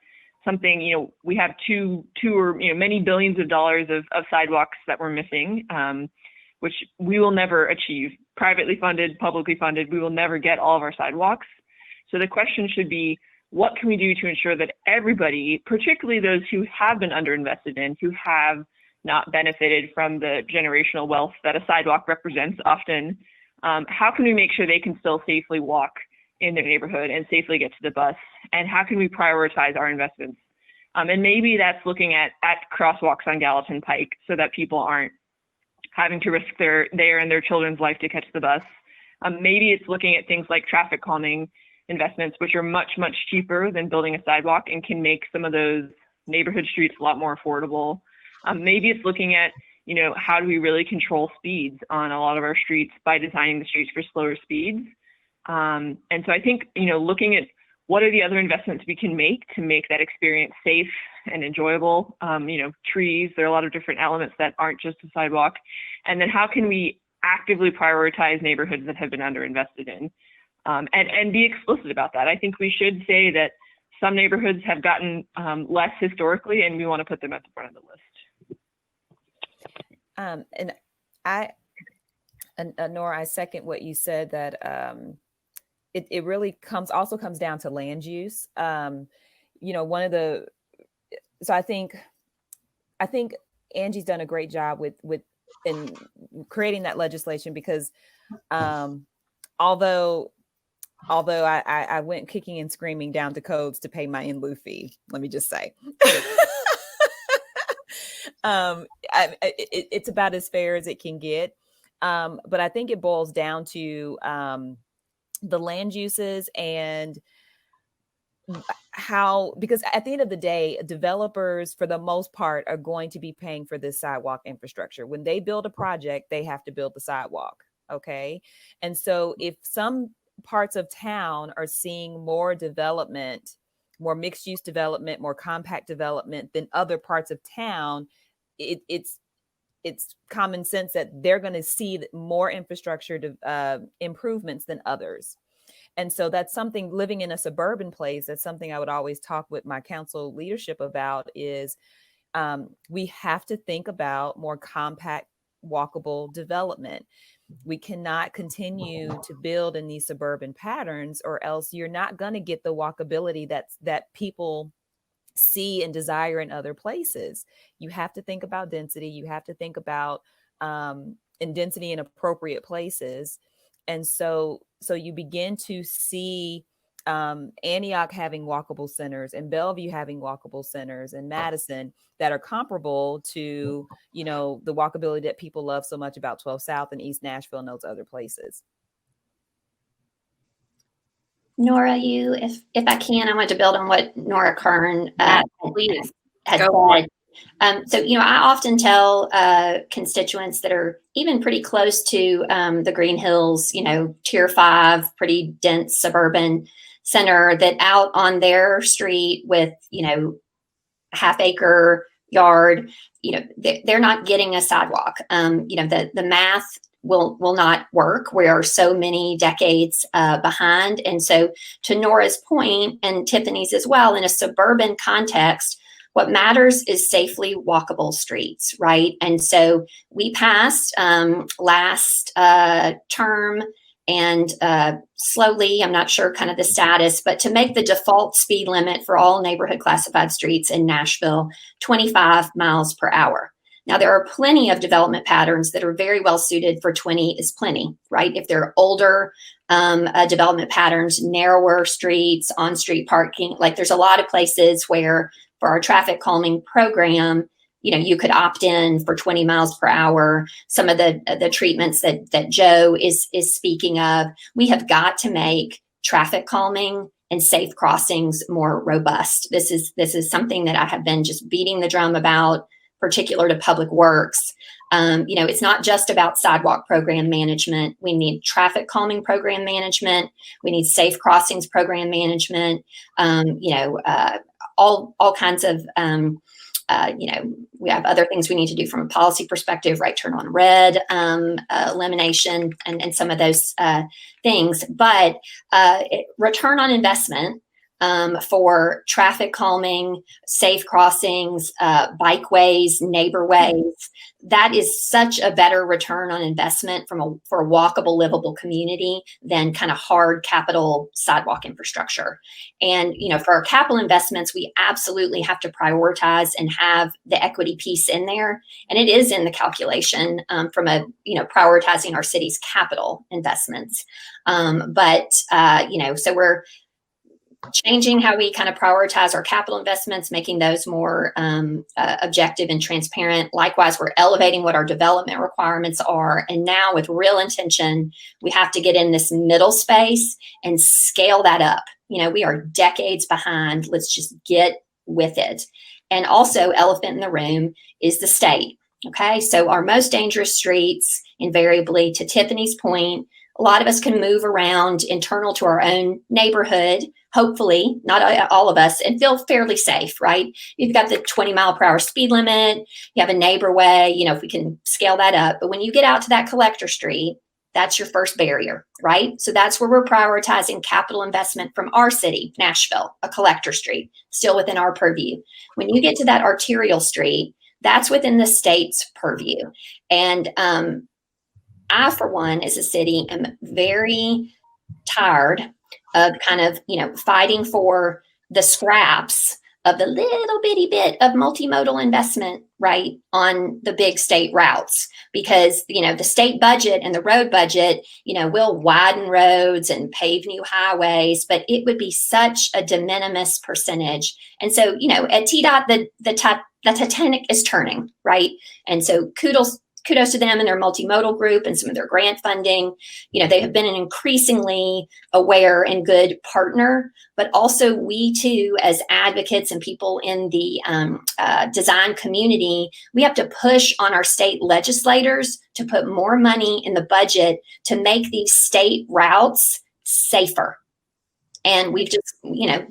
something, we have two or many billions of dollars of sidewalks that we're missing, which we will never achieve. Privately funded, publicly funded, we will never get all of our sidewalks. So the question should be, what can we do to ensure that everybody, particularly those who have been underinvested in, who have not benefited from the generational wealth that a sidewalk represents often, how can we make sure they can still safely walk in their neighborhood and safely get to the bus? And how can we prioritize our investments? And maybe that's looking at crosswalks on Gallatin Pike so that people aren't having to risk their and their children's life to catch the bus. Maybe it's looking at things like traffic calming investments, which are much, much cheaper than building a sidewalk and can make some of those neighborhood streets a lot more affordable. Maybe it's looking at, how do we really control speeds on a lot of our streets by designing the streets for slower speeds? And so I think, looking at what are the other investments we can make to make that experience safe and enjoyable? Trees, there are a lot of different elements that aren't just a sidewalk. And then how can we actively prioritize neighborhoods that have been underinvested in? And be explicit about that. I think we should say that some neighborhoods have gotten less historically, and we want to put them at the front of the list. Nora, I second what you said, that it really comes down to land use. So I think Angie's done a great job with in creating that legislation, because although I went kicking and screaming down to codes to pay my in lieu fee, let me just say, it's about as fair as it can get. But I think it boils down to the land uses and because at the end of the day, developers, for the most part, are going to be paying for this sidewalk infrastructure. When they build a project, they have to build the sidewalk. Okay. And so if some parts of town are seeing more development more mixed use development, more compact development than other parts of town, it's common sense that they're going to see more infrastructure improvements than others. And so that's something, living in a suburban place, that's something I would always talk with my council leadership about, is we have to think about more compact, walkable development. We cannot continue to build in these suburban patterns, or else you're not going to get the walkability that people see and desire in other places. You have to think about density. You have to think about density in appropriate places. And so you begin to see Antioch having walkable centers, and Bellevue having walkable centers, and Madison, that are comparable to, you know, the walkability that people love so much about 12 South and East Nashville and those other places. Nora, if I can, I want to build on what Nora Kern has said. So, you know, I often tell constituents that are even pretty close to the Green Hills, you know, Tier 5, pretty dense suburban center, that out on their street with, you know, half-acre yard, you know, they're not getting a sidewalk. You know, the math will not work. We are so many decades behind. And so, to Nora's point, and Tiffany's as well, in a suburban context, what matters is safely walkable streets, right? And so we passed last term, and slowly, I'm not sure kind of the status, but to make the default speed limit for all neighborhood classified streets in Nashville 25 miles per hour. Now, there are plenty of development patterns that are very well suited for 20 is plenty, right? If they're older development patterns, narrower streets, on-street parking, like there's a lot of places where for our traffic calming program, you know, you could opt in for 20 miles per hour. Some of the treatments that Joe is speaking of, we have got to make traffic calming and safe crossings more robust. This is something that I have been just beating the drum about, particular to public works. You know, it's not just about sidewalk program management. We need traffic calming program management. We need safe crossings program management. You know, all kinds of, you know, we have other things we need to do from a policy perspective, right turn on red, elimination, and some of those things. But return on investment for traffic calming, safe crossings, bikeways, neighborways, that is such a better return on investment for a walkable, livable community than kind of hard capital sidewalk infrastructure. And, you know, for our capital investments, we absolutely have to prioritize and have the equity piece in there. And it is in the calculation from a, you know, prioritizing our city's capital investments. But, you know, so we're changing how we kind of prioritize our capital investments, making those more objective and transparent. Likewise, we're elevating what our development requirements are. And now with real intention, we have to get in this middle space and scale that up. You know, we are decades behind. Let's just get with it. And also, elephant in the room is the state. Okay, so our most dangerous streets, invariably, to Tiffany's point, a lot of us can move around internal to our own neighborhood, hopefully, not all of us, and feel fairly safe, right? You've got the 20 mile per hour speed limit, you have a neighbor way, you know, if we can scale that up. But when you get out to that collector street, that's your first barrier, right? So that's where we're prioritizing capital investment from our city, Nashville, a collector street, still within our purview. When you get to that arterial street, that's within the state's purview. And I, for one, as a city, am very tired of kind of, you know, fighting for the scraps of the little bitty bit of multimodal investment, right, on the big state routes. Because, you know, the state budget and the road budget, you know, will widen roads and pave new highways, but it would be such a de minimis percentage. And so, you know, at TDOT, the Titanic is turning, right? And so kudos to them and their multimodal group and some of their grant funding. You know, they have been an increasingly aware and good partner, but also we too, as advocates and people in the design community, we have to push on our state legislators to put more money in the budget to make these state routes safer. And we've just,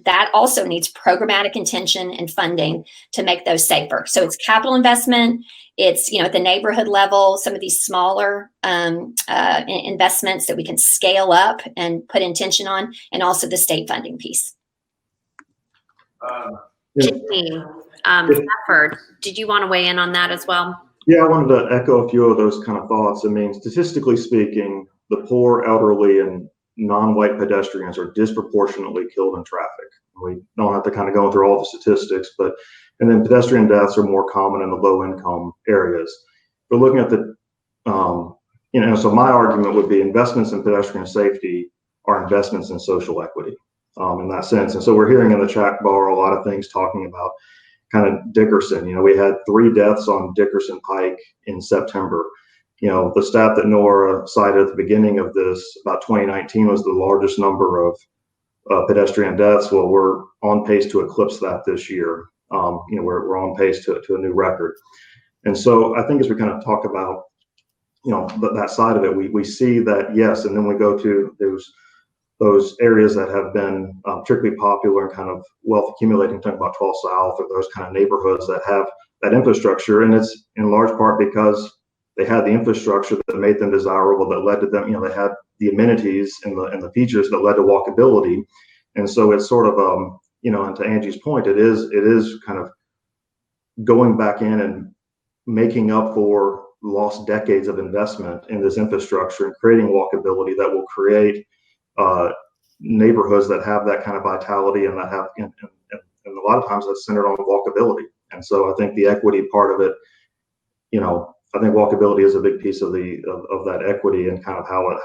that also needs programmatic intention and funding to make those safer. So it's capital investment. It's, at the neighborhood level, some of these smaller investments that we can scale up and put intention on, and also the state funding piece. Jamie, Pfeffer, did you want to weigh in on that as well? Yeah, I wanted to echo a few of those kind of thoughts. I mean, statistically speaking, the poor, elderly, and non-white pedestrians are disproportionately killed in traffic. We don't have to kind of go through all the statistics, and then pedestrian deaths are more common in the low-income areas. But looking at the, so my argument would be investments in pedestrian safety are investments in social equity in that sense. And so we're hearing in the chat bar a lot of things talking about kind of Dickerson. We had 3 deaths on Dickerson Pike in September. The stat that Nora cited at the beginning of this, about 2019 was the largest number of pedestrian deaths. Well, we're on pace to eclipse that this year. We're on pace to a new record. And so I think as we kind of talk about, that side of it, we see that, yes, and then we go to those areas that have been particularly popular and kind of wealth accumulating, talking about 12 South or those kind of neighborhoods that have that infrastructure. And it's in large part because they had the infrastructure that made them desirable, that led to them, they had the amenities and the features that led to walkability. And so it's sort of, and to Angie's point, it is kind of going back in and making up for lost decades of investment in this infrastructure and creating walkability that will create neighborhoods that have that kind of vitality and that have, and a lot of times that's centered on walkability. And so I think the equity part of it, I think walkability is a big piece of that equity and kind of how it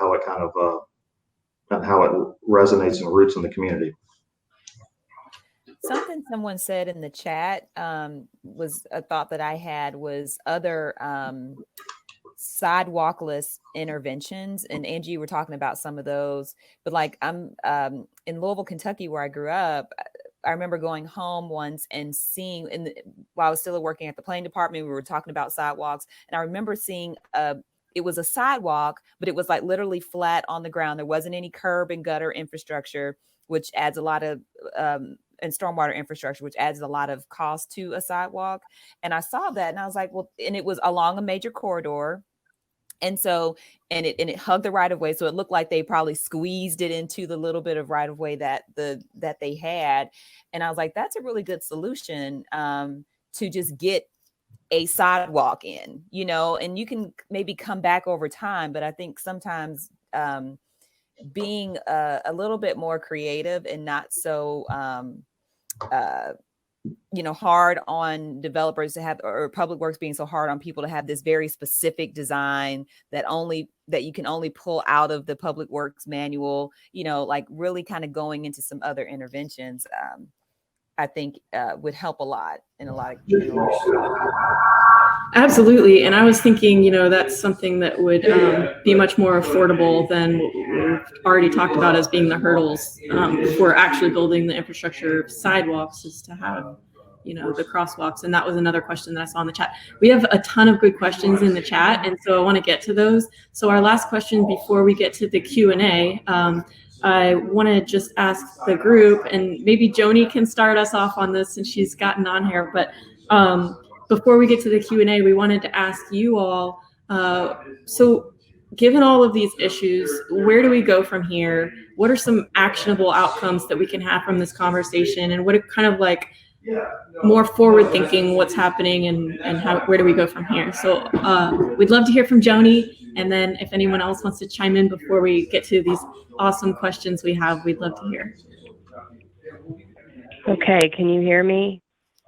resonates and roots in the community. Something someone said in the chat was a thought that I had was other sidewalkless interventions. And Angie, you were talking about some of those, but like I'm in Louisville, Kentucky, where I grew up. I remember going home once and seeing, while I was still working at the planning department, we were talking about sidewalks. And I remember seeing it was a sidewalk, but it was like literally flat on the ground. There wasn't any curb and gutter infrastructure, which adds a lot of, and stormwater infrastructure, which adds a lot of cost to a sidewalk. And I saw that and I was like, well, and it was along a major corridor. And so, and it hugged the right of way. So it looked like they probably squeezed it into the little bit of right of way that they had. And I was like, that's a really good solution to just get a sidewalk in, and you can maybe come back over time. But I think sometimes being a little bit more creative and not so, hard on developers to have, or public works being so hard on people to have this very specific design that you can only pull out of the public works manual, like really kind of going into some other interventions, I think would help a lot in a lot of communities. Absolutely. And I was thinking, that's something that would be much more affordable than what we've already talked about as being the hurdles for actually building the infrastructure of sidewalks, is to have, the crosswalks. And that was another question that I saw in the chat. We have a ton of good questions in the chat, and so I want to get to those. So our last question before we get to the Q&A, I want to just ask the group, and maybe Joni can start us off on this since she's gotten on here, but before we get to the Q&A, we wanted to ask you all, so given all of these issues, where do we go from here? What are some actionable outcomes that we can have from this conversation? And what are kind of like more forward thinking, what's happening and where do we go from here? So we'd love to hear from Joni. And then if anyone else wants to chime in before we get to these awesome questions we have, we'd love to hear. Okay, can you hear me?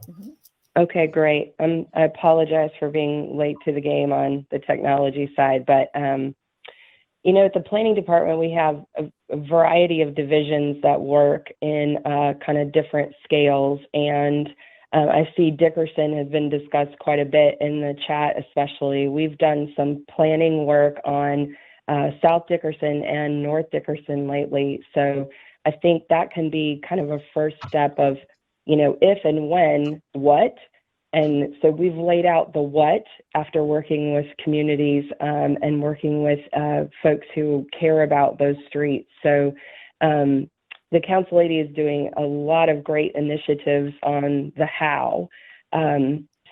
Mm-hmm. Okay, great. I apologize for being late to the game on the technology side, but at the planning department, we have a variety of divisions that work in kind of different scales. And I see Dickerson has been discussed quite a bit in the chat, especially. We've done some planning work on South Dickerson and North Dickerson lately. So I think that can be kind of a first step of, if and when, what. And so we've laid out the what after working with communities and working with folks who care about those streets. So the council lady is doing a lot of great initiatives on the how.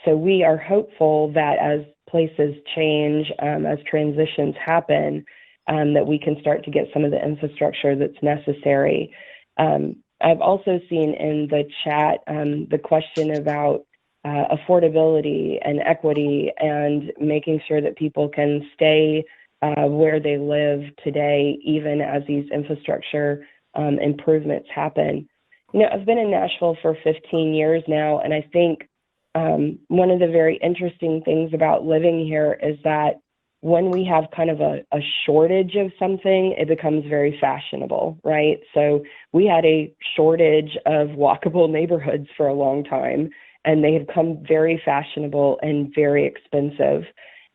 So we are hopeful that as places change, as transitions happen, that we can start to get some of the infrastructure that's necessary. I've also seen in the chat the question about affordability and equity and making sure that people can stay where they live today, even as these infrastructure improvements happen. I've been in Nashville for 15 years now, and I think one of the very interesting things about living here is that when we have kind of a shortage of something, it becomes very fashionable, right? So we had a shortage of walkable neighborhoods for a long time, and they have become very fashionable and very expensive.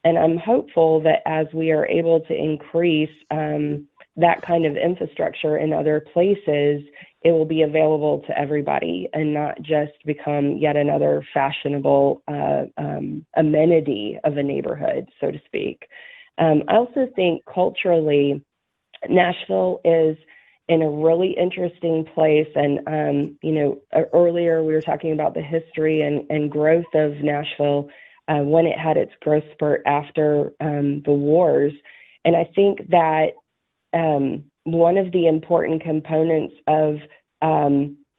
And I'm hopeful that as we are able to increase that kind of infrastructure in other places, it will be available to everybody and not just become yet another fashionable amenity of a neighborhood, so to speak. I also think culturally, Nashville is in a really interesting place. And, earlier we were talking about the history and growth of Nashville when it had its growth spurt after the wars. And I think that one of the important components of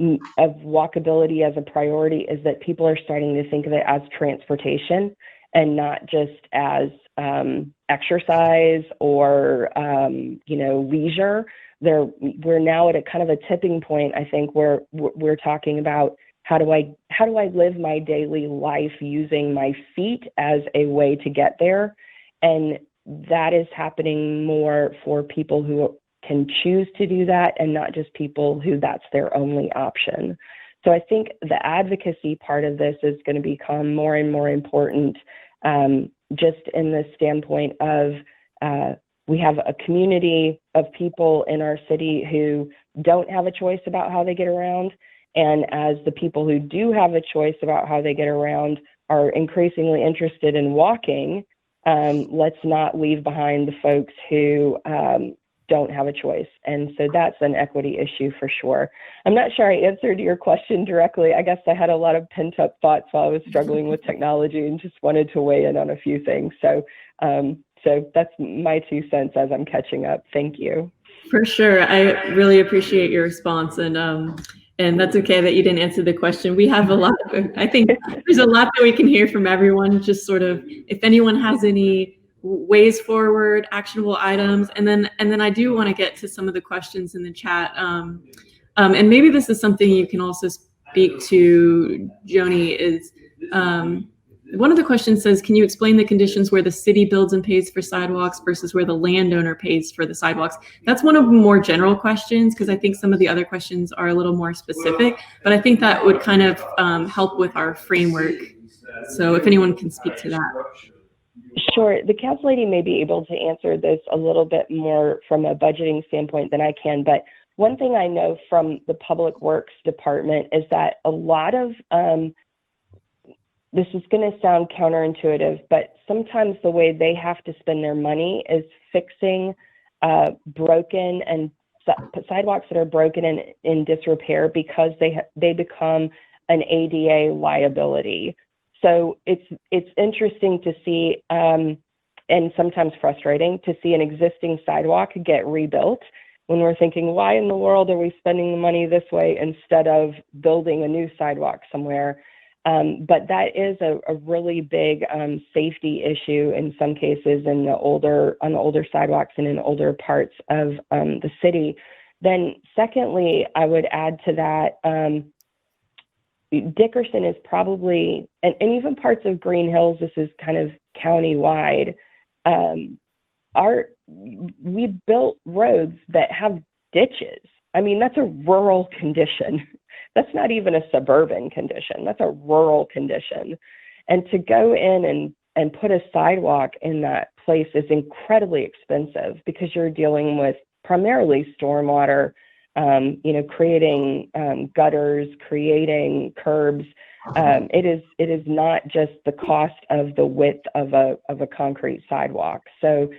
walkability as a priority is that people are starting to think of it as transportation and not just as exercise or leisure. We're now at a kind of a tipping point, I think, where we're talking about how do I live my daily life using my feet as a way to get there. And that is happening more for people who can choose to do that and not just people who that's their only option. So I think the advocacy part of this is going to become more and more important, just in the standpoint of we have a community of people in our city who don't have a choice about how they get around. And as the people who do have a choice about how they get around are increasingly interested in walking, let's not leave behind the folks who don't have a choice. And so that's an equity issue for sure. I'm not sure I answered your question directly. I guess I had a lot of pent up thoughts while I was struggling with technology and just wanted to weigh in on a few things. So that's my 2 cents as I'm catching up. Thank you. For sure. I really appreciate your response, and that's okay that you didn't answer the question. We have a lot, I think there's a lot that we can hear from everyone, just sort of, if anyone has any ways forward, actionable items, and then I do want to get to some of the questions in the chat. And maybe this is something you can also speak to, Joni, is one of the questions says, can you explain the conditions where the city builds and pays for sidewalks versus where the landowner pays for the sidewalks? That's one of the more general questions, because I think some of the other questions are a little more specific, but I think that would kind of help with our framework. So if anyone can speak to that. Sure. The council lady may be able to answer this a little bit more from a budgeting standpoint than I can, but one thing I know from the Public Works Department is that a lot of this is going to sound counterintuitive, but sometimes the way they have to spend their money is fixing broken and sidewalks that are broken and in disrepair because they become an ADA liability. So it's interesting to see, and sometimes frustrating, to see an existing sidewalk get rebuilt when we're thinking, why in the world are we spending the money this way instead of building a new sidewalk somewhere? But that is a really big safety issue in some cases on the older sidewalks and in older parts of the city. Then secondly, I would add to that, Dickerson is probably, and even parts of Green Hills, this is kind of county-wide, we built roads that have ditches. I mean, that's a rural condition. That's not even a suburban condition. That's a rural condition. And to go in and put a sidewalk in that place is incredibly expensive because you're dealing with primarily stormwater, creating gutters, creating curbs. It is not just the cost of the width of a concrete sidewalk. So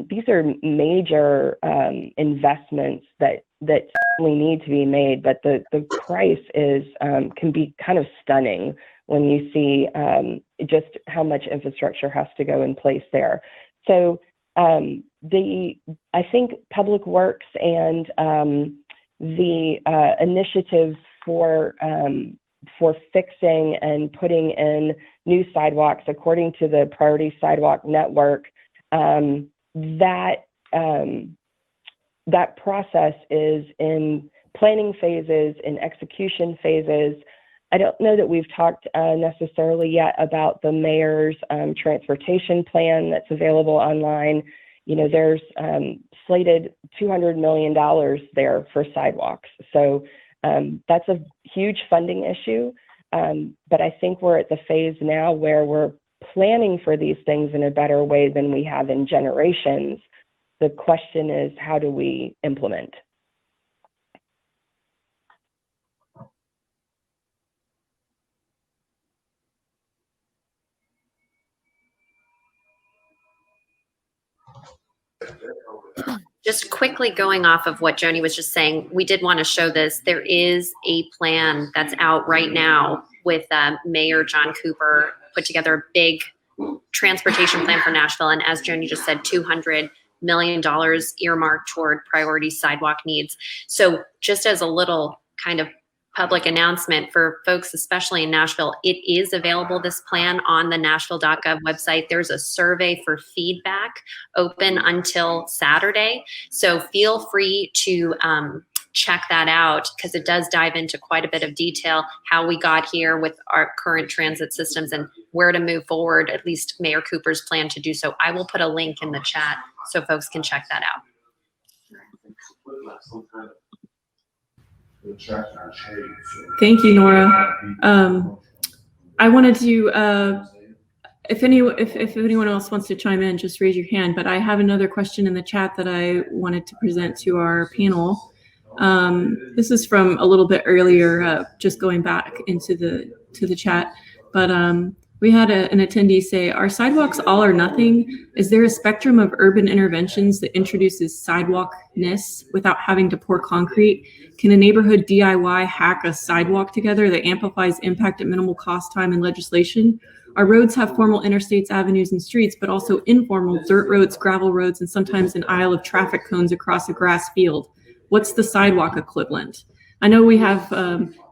these are major investments that that certainly need to be made, but the price is can be kind of stunning when you see just how much infrastructure has to go in place there. So I think Public Works and the initiatives for fixing and putting in new sidewalks according to the Priority Sidewalk Network, that process is in planning phases, in execution phases. I don't know that we've talked necessarily yet about the mayor's transportation plan that's available online. You know, there's slated $200 million there for sidewalks. So that's a huge funding issue. But I think we're at the phase now where we're planning for these things in a better way than we have in generations. The question is, how do we implement? Just quickly going off of what Joni was just saying, we did want to show this. There is a plan that's out right now with Mayor John Cooper, put together a big transportation plan for Nashville. And as Joni just said, $200 million earmarked toward priority sidewalk needs. So just as a little kind of public announcement for folks, especially in Nashville, it is available, this plan, on the nashville.gov website. There's a survey for feedback open until Saturday. So feel free to check that out, because it does dive into quite a bit of detail, how we got here with our current transit systems and where to move forward, at least Mayor Cooper's plan to do so. I will put a link in the chat so folks can check that out. Thank you, Nora. I wanted to, if anyone else wants to chime in, just raise your hand. But I have another question in the chat that I wanted to present to our panel. This is from a little bit earlier, just going back into the chat. But we had an attendee say, "Are sidewalks all or nothing? Is there a spectrum of urban interventions that introduces sidewalkness without having to pour concrete? Can a neighborhood DIY hack a sidewalk together that amplifies impact at minimal cost, time, and legislation? Our roads have formal interstates, avenues, and streets, but also informal dirt roads, gravel roads, and sometimes an aisle of traffic cones across a grass field. What's the sidewalk equivalent?" I know we have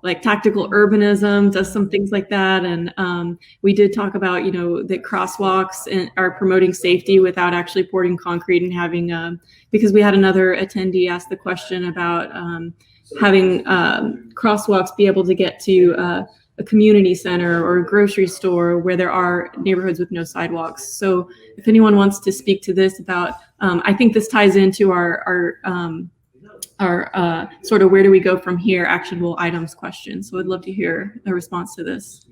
like tactical urbanism does some things like that. And we did talk about, that crosswalks are promoting safety without actually pouring concrete and having, because we had another attendee ask the question about having crosswalks be able to get to a community center or a grocery store where there are neighborhoods with no sidewalks. So if anyone wants to speak to this about, I think this ties into our sort of where do we go from here, actionable items question. So I'd love to hear a response to this.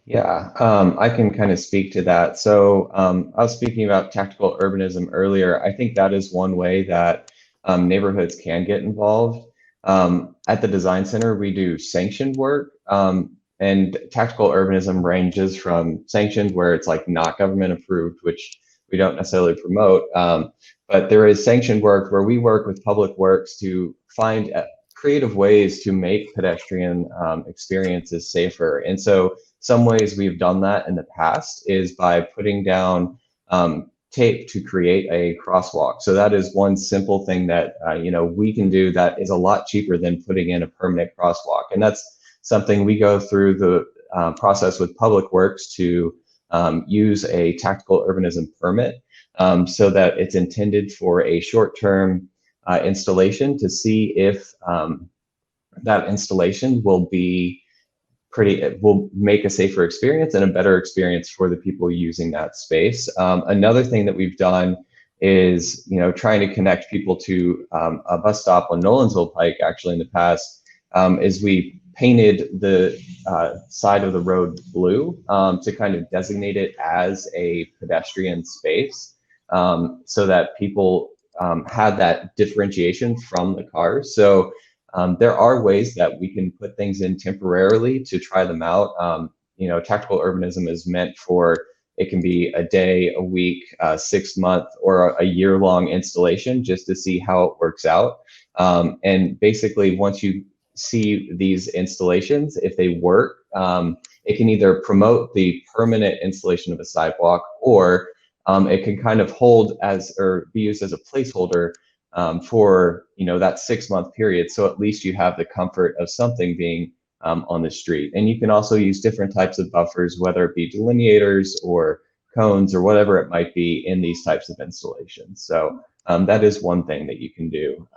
Yeah, I can kind of speak to that. So I was speaking about tactical urbanism earlier. I think that is one way that neighborhoods can get involved. At the Design Center, we do sanctioned work, and tactical urbanism ranges from sanctioned, where it's like not government approved, which we don't necessarily promote. But there is sanctioned work where we work with Public Works to find creative ways to make pedestrian experiences safer. And so some ways we've done that in the past is by putting down tape to create a crosswalk. So that is one simple thing that we can do that is a lot cheaper than putting in a permanent crosswalk. And that's something we go through the process with Public Works to use a tactical urbanism permit, so that it's intended for a short-term installation to see if that installation will make a safer experience and a better experience for the people using that space. Another thing that we've done is, trying to connect people to a bus stop on Nolensville Pike, actually in the past, is we painted the side of the road blue to kind of designate it as a pedestrian space, so that people had that differentiation from the cars. So there are ways that we can put things in temporarily to try them out. Tactical urbanism is meant for, it can be a day, a week, 6 month, or a year-long installation just to see how it works out. And basically, once you see these installations, if they work, it can either promote the permanent installation of a sidewalk, or it can kind of hold as, or be used as a placeholder for, you know, that 6-month period. So at least you have the comfort of something being on the street. And you can also use different types of buffers, whether it be delineators or cones or whatever it might be in these types of installations. So that is one thing that you can do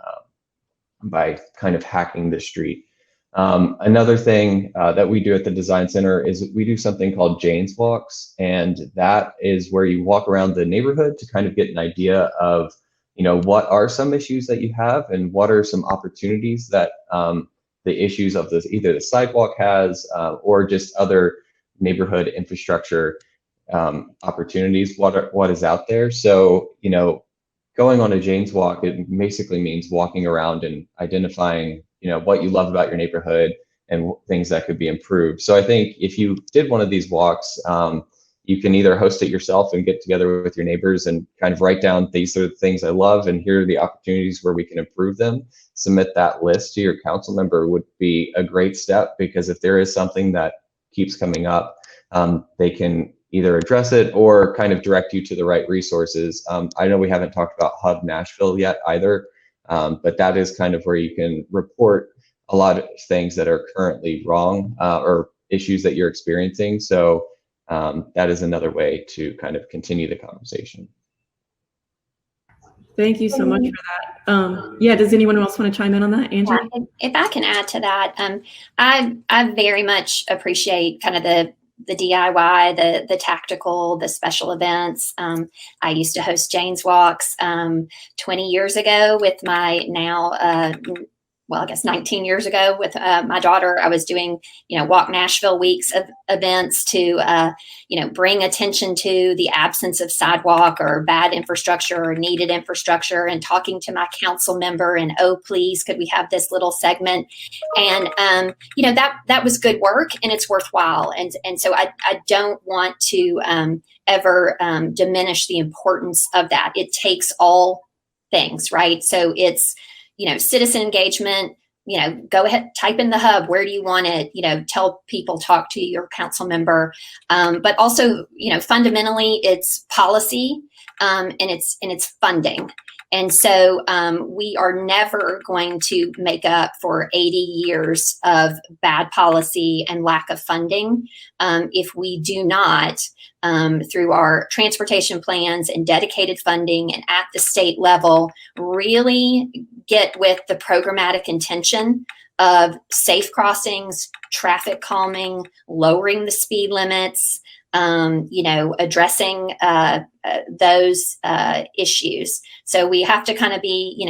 by kind of hacking the street. Another thing that we do at the Design Center is we do something called Jane's Walks, and that is where you walk around the neighborhood to kind of get an idea of, you know, what are some issues that you have and what are some opportunities that the issues of this, either the sidewalk has or just other neighborhood infrastructure opportunities, what is out there. So, you know, going on a Jane's Walk, it basically means walking around and identifying, you know, what you love about your neighborhood and things that could be improved. So I think if you did one of these walks, you can either host it yourself and get together with your neighbors and kind of write down, these are the things I love and here are the opportunities where we can improve them. Submit that list to your council member would be a great step, because if there is something that keeps coming up, they can either address it or kind of direct you to the right resources. I know we haven't talked about Hub Nashville yet either, but that is kind of where you can report a lot of things that are currently wrong or issues that you're experiencing. So that is another way to kind of continue the conversation. Thank you so much for that. Yeah, does anyone else want to chime in on that, Angie? Yeah, if I can add to that, I very much appreciate kind of the DIY, the tactical, the special events. I used to host Jane's Walks 20 years ago with my now, well, I guess 19 years ago with my daughter. I was doing, Walk Nashville weeks of events to, bring attention to the absence of sidewalk or bad infrastructure or needed infrastructure, and talking to my council member and, oh, please, could we have this little segment? And, that was good work and it's worthwhile. And so I don't want to ever diminish the importance of that. It takes all things, right? So it's, citizen engagement, go ahead, type in the hub. Where do you want it? Tell people, talk to your council member. But also, fundamentally it's policy and it's funding. And so we are never going to make up for 80 years of bad policy and lack of funding if we do not, through our transportation plans and dedicated funding and at the state level, really get with the programmatic intention of safe crossings, traffic calming, lowering the speed limits, addressing those issues. So we have to kind of be,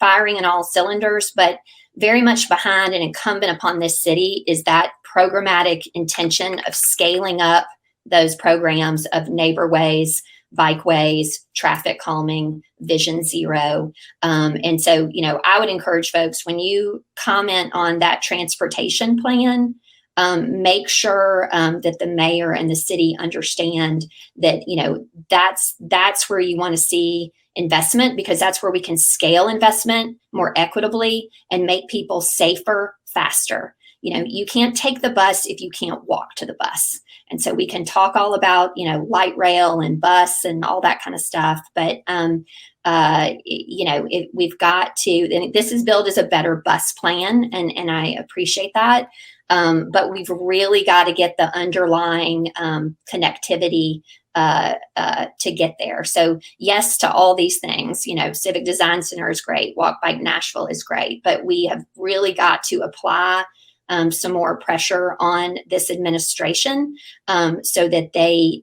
firing in all cylinders, but very much behind and incumbent upon this city is that programmatic intention of scaling up those programs of neighborways, bikeways, traffic calming, Vision Zero. And so, I would encourage folks, when you comment on that transportation plan, make sure that the mayor and the city understand that, that's where you want to see investment, because that's where we can scale investment more equitably and make people safer, faster. You can't take the bus if you can't walk to the bus. And so we can talk all about, light rail and bus and all that kind of stuff. But, we've got to, this is billed as a better bus plan. And I appreciate that. But we've really got to get the underlying connectivity to get there. So yes, to all these things, Civic Design Center is great. Walk Bike Nashville is great, but we have really got to apply some more pressure on this administration so that they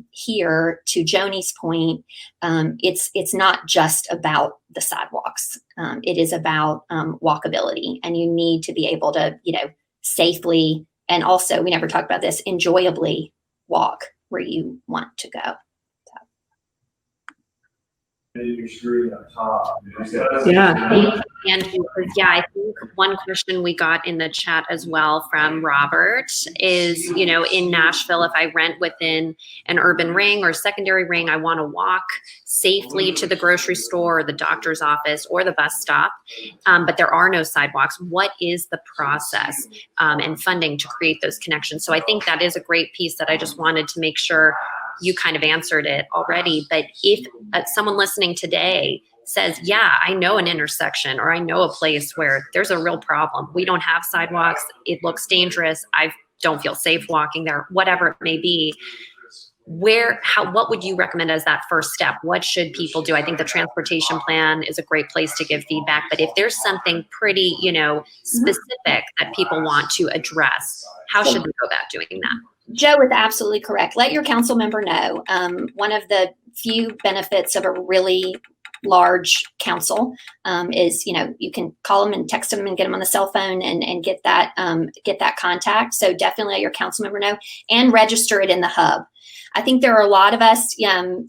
hear, to Joni's point, it's not just about the sidewalks. It is about walkability, and you need to be able to, safely, and also, we never talked about this, enjoyably walk where you want to go. Yeah. And I think one question we got in the chat as well from Robert is, in Nashville, if I rent within an urban ring or secondary ring, I want to walk safely to the grocery store or the doctor's office or the bus stop, but there are no sidewalks. What is the process and funding to create those connections? So I think that is a great piece that I just wanted to make sure you kind of answered it already. But if someone listening today says, yeah, I know an intersection or I know a place where there's a real problem. We don't have sidewalks. It looks dangerous. I don't feel safe walking there, whatever it may be. What would you recommend as that first step? What should people do? I think the transportation plan is a great place to give feedback, but if there's something pretty, specific that people want to address, how should they go about doing that? Joe is absolutely correct. Let your council member know. One of the few benefits of a really large council is, you can call them and text them and get them on the cell phone and get that contact. So definitely let your council member know and register it in the hub. I think there are a lot of us, kind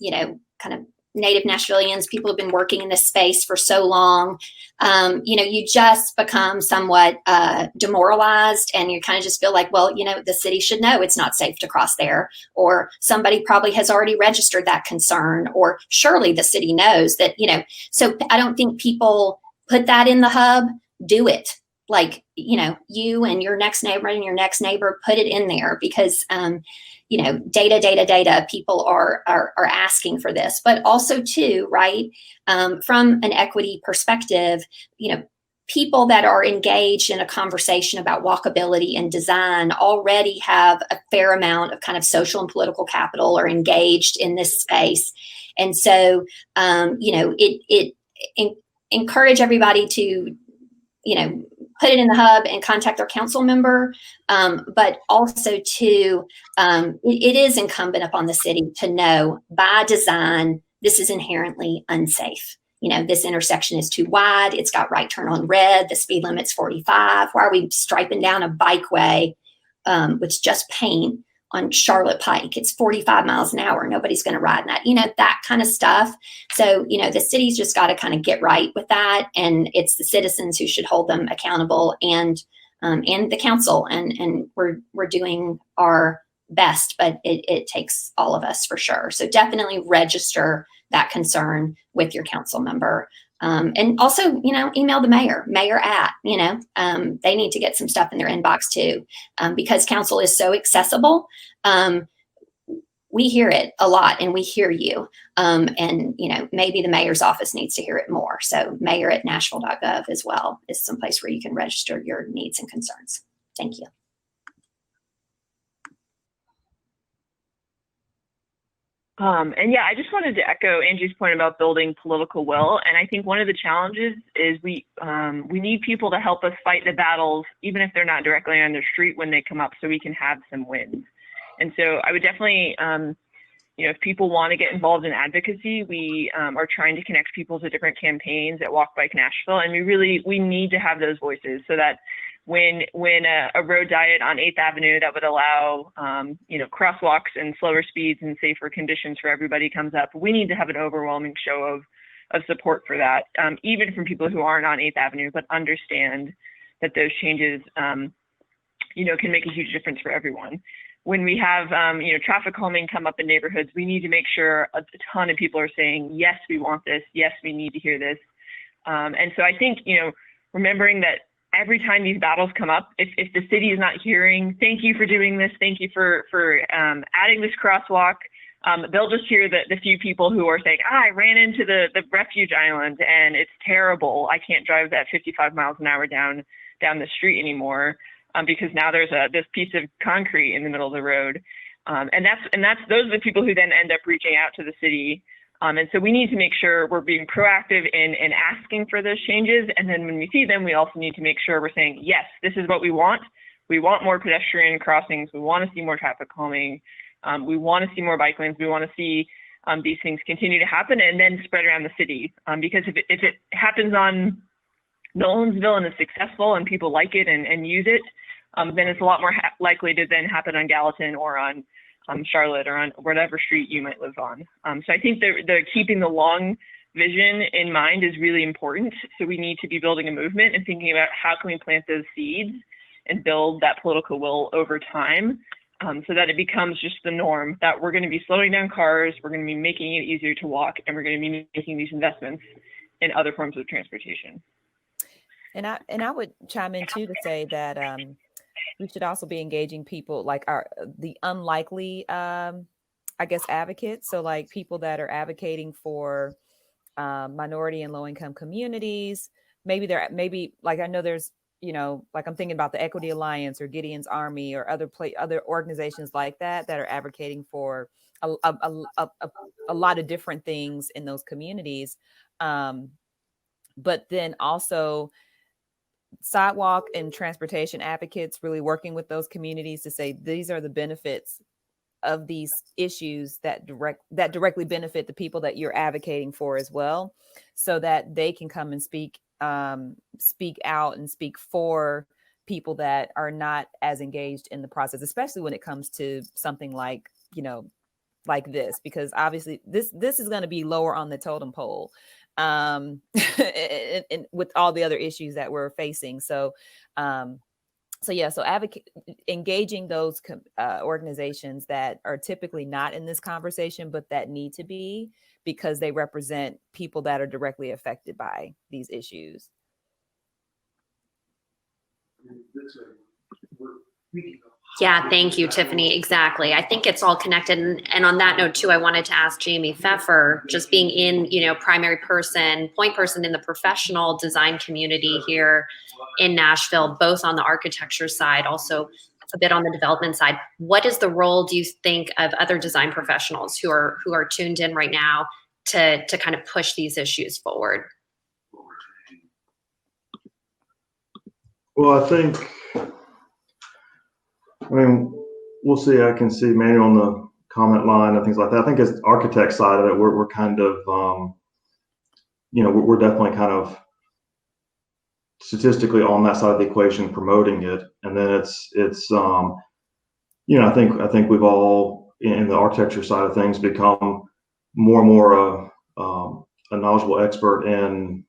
of native Nashvillians, people have been working in this space for so long. You just become somewhat demoralized and you kind of just feel like, well, the city should know it's not safe to cross there, or somebody probably has already registered that concern, or surely the city knows that, so I don't think people put that in the hub. Do it. Like, you and your next neighbor and your next neighbor, put it in there because, data, people are asking for this, but also too, right. From an equity perspective, people that are engaged in a conversation about walkability and design already have a fair amount of kind of social and political capital, or engaged in this space. And so, encourage everybody to, put it in the hub and contact their council member. But also too, it is incumbent upon the city to know by design, this is inherently unsafe. This intersection is too wide. It's got right turn on red. The speed limit's 45. Why are we striping down a bikeway with just paint on Charlotte Pike? It's 45 miles an hour. Nobody's going to ride in that, that kind of stuff. So, the city's just got to kind of get right with that. And it's the citizens who should hold them accountable, and the council. And we're doing our best, but it takes all of us for sure. So definitely register that concern with your council member. And also, email the mayor at, they need to get some stuff in their inbox too, because council is so accessible. We hear it a lot and we hear you. And, maybe the mayor's office needs to hear it more. So mayor@nashville.gov as well is some place where you can register your needs and concerns. Thank you. I just wanted to echo Angie's point about building political will. And I think one of the challenges is we need people to help us fight the battles, even if they're not directly on the street when they come up, so we can have some wins. And so I would definitely, if people want to get involved in advocacy, we are trying to connect people to different campaigns at Walk Bike Nashville. And we need to have those voices so that when a road diet on 8th Avenue that would allow, crosswalks and slower speeds and safer conditions for everybody comes up, we need to have an overwhelming show of support for that, even from people who aren't on 8th Avenue, but understand that those changes, can make a huge difference for everyone. When we have, traffic calming come up in neighborhoods, we need to make sure a ton of people are saying, yes, we want this. Yes, we need to hear this. And so I think, remembering that every time these battles come up, if the city is not hearing, thank you for doing this, thank you for adding this crosswalk, they'll just hear the few people who are saying, I ran into the refuge island and it's terrible. I can't drive that 55 miles an hour down the street anymore because now there's this piece of concrete in the middle of the road. And those are the people who then end up reaching out to the city. And so we need to make sure we're being proactive in asking for those changes. And then when we see them, we also need to make sure we're saying, yes, this is what we want. We want more pedestrian crossings. We want to see more traffic calming. We want to see more bike lanes. We want to see these things continue to happen and then spread around the city. Because if it happens on Nolensville and is successful and people like it and use it, then it's a lot more likely to then happen on Gallatin or on Charlotte or on whatever street you might live on. So I think the keeping the long vision in mind is really important. So we need to be building a movement and thinking about how can we plant those seeds and build that political will over time, so that it becomes just the norm that we're going to be slowing down cars, we're going to be making it easier to walk, and we're going to be making these investments in other forms of transportation. And I would chime in too to say that we should also be engaging people like the unlikely, I guess, advocates. So like people that are advocating for minority and low income communities. Maybe like I know there's, like I'm thinking about the Equity Alliance or Gideon's Army or other organizations like that are advocating for a lot of different things in those communities. But then also sidewalk and transportation advocates really working with those communities to say these are the benefits of these issues that directly benefit the people that you're advocating for as well, so that they can come and speak out and speak for people that are not as engaged in the process, especially when it comes to something like, like this, because obviously this is going to be lower on the totem pole and with all the other issues that we're facing. So engaging those organizations that are typically not in this conversation, but that need to be, because they represent people that are directly affected by these issues. Yeah, thank you, Tiffany. Exactly. I think it's all connected. And on that note, too, I wanted to ask Jamie Pfeffer, just being in, primary point person in the professional design community here in Nashville, both on the architecture side, also a bit on the development side. What is the role, do you think, of other design professionals who are tuned in right now to kind of push these issues forward? Well, we'll see. I can see Manuel on the comment line and things like that. I think as the architect side of it, we're kind of, we're definitely kind of statistically on that side of the equation promoting it. And then it's I think we've all in the architecture side of things become more and more a knowledgeable expert in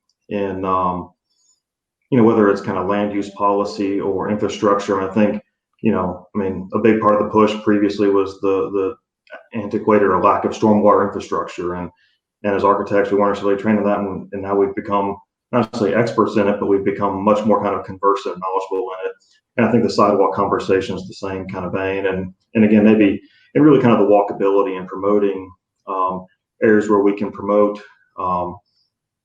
whether it's kind of land use policy or infrastructure. And I think, a big part of the push previously was the antiquated or lack of stormwater infrastructure. And as architects, we weren't necessarily trained in that. And now we've become not necessarily experts in it, but we've become much more kind of conversant and knowledgeable in it. And I think the sidewalk conversation is the same kind of vein. And again, maybe in really kind of the walkability and promoting areas where we can promote,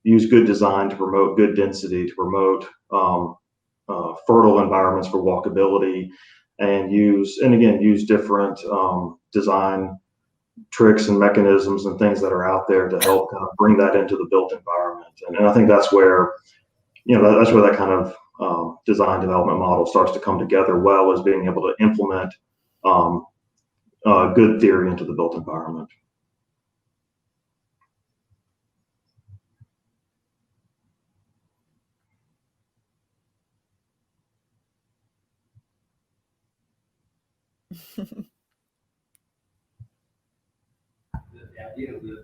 use good design to promote good density, to promote fertile environments for walkability, and use different design tricks and mechanisms and things that are out there to help kind of bring that into the built environment. And I think that's where, that's where that kind of design development model starts to come together well, as being able to implement good theory into the built environment.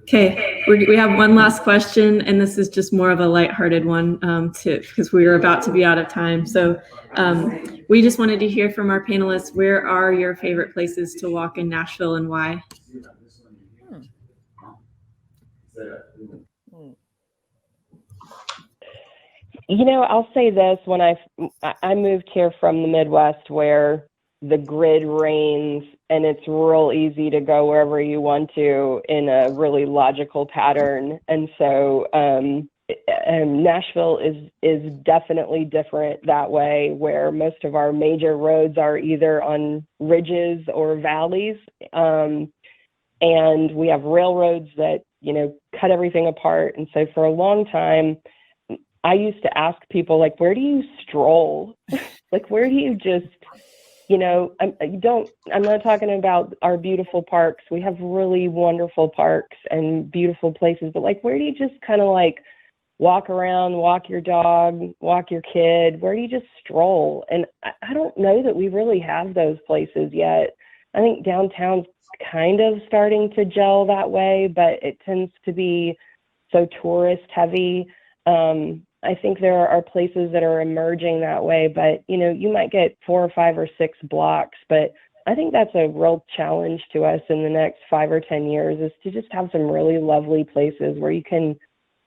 Okay, we have one last question, and this is just more of a lighthearted one because we are about to be out of time. So we just wanted to hear from our panelists, where are your favorite places to walk in Nashville and why? I'll say this: when I moved here from the Midwest, where the grid reigns and it's real easy to go wherever you want to in a really logical pattern. And so Nashville is definitely different that way, where most of our major roads are either on ridges or valleys. And we have railroads that, cut everything apart. And so for a long time, I used to ask people, like, where do you stroll? Like, where do you just, I'm not talking about our beautiful parks. We have really wonderful parks and beautiful places, but like, where do you just kind of like walk around, walk your dog, walk your kid? Where do you just stroll? And I don't know that we really have those places yet. I think downtown's kind of starting to gel that way, but it tends to be so tourist heavy. I think there are places that are emerging that way, but you might get 4 or 5 or 6 blocks, but I think that's a real challenge to us in the next 5 or 10 years, is to just have some really lovely places where you can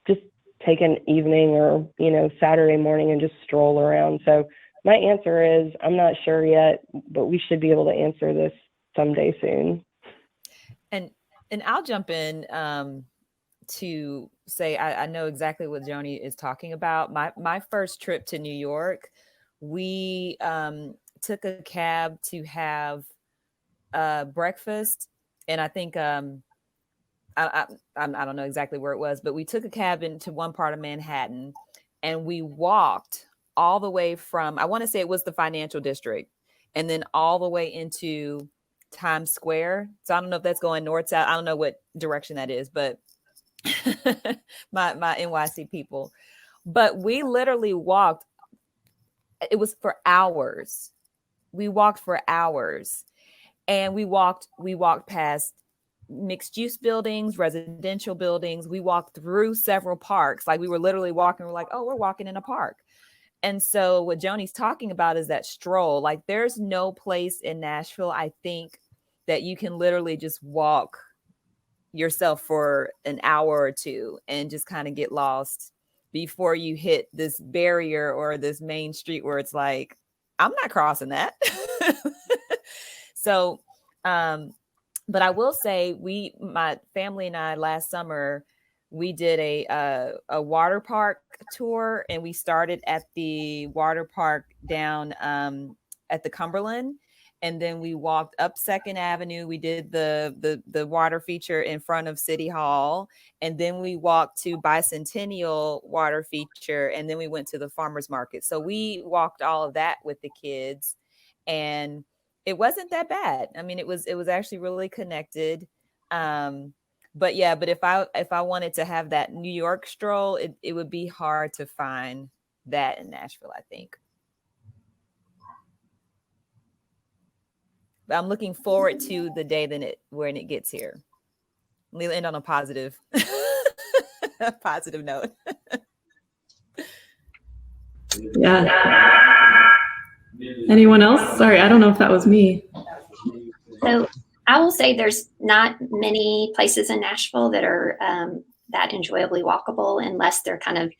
just take an evening or, Saturday morning and just stroll around. So my answer is, I'm not sure yet, but we should be able to answer this someday soon. And I'll jump in to say I know exactly what Joni is talking about. My first trip to New York, we took a cab to have breakfast, and I think I don't know exactly where it was, but we took a cab into one part of Manhattan, and we walked all the way from, I want to say it was the financial district, and then all the way into Times Square. So I don't know if that's going north, south. I don't know what direction that is, but my NYC people. But we literally walked. It was for hours. We walked for hours, and we walked past mixed use buildings, residential buildings. We walked through several parks. Like, we were literally walking. We're like, oh, we're walking in a park. And so what Joni's talking about is that stroll. Like, there's no place in Nashville, I think, that you can literally just walk yourself for an hour or two and just kind of get lost before you hit this barrier or this main street where it's like, I'm not crossing that. So, but I will say, my family and I, last summer, we did a water park tour, and we started at the water park down at the Cumberland, and then we walked up 2nd Avenue. We did the water feature in front of City Hall, and then we walked to Bicentennial water feature, and then we went to the farmers market. So we walked all of that with the kids, and it wasn't that bad. I mean, it was actually really connected. But if I wanted to have that New York stroll, it would be hard to find that in Nashville, I think. But I'm looking forward to the day when it gets here. We'll end on a positive, positive note. Yeah. Anyone else? Sorry, I don't know if that was me. So I will say there's not many places in Nashville that are that enjoyably walkable, unless they're kind of,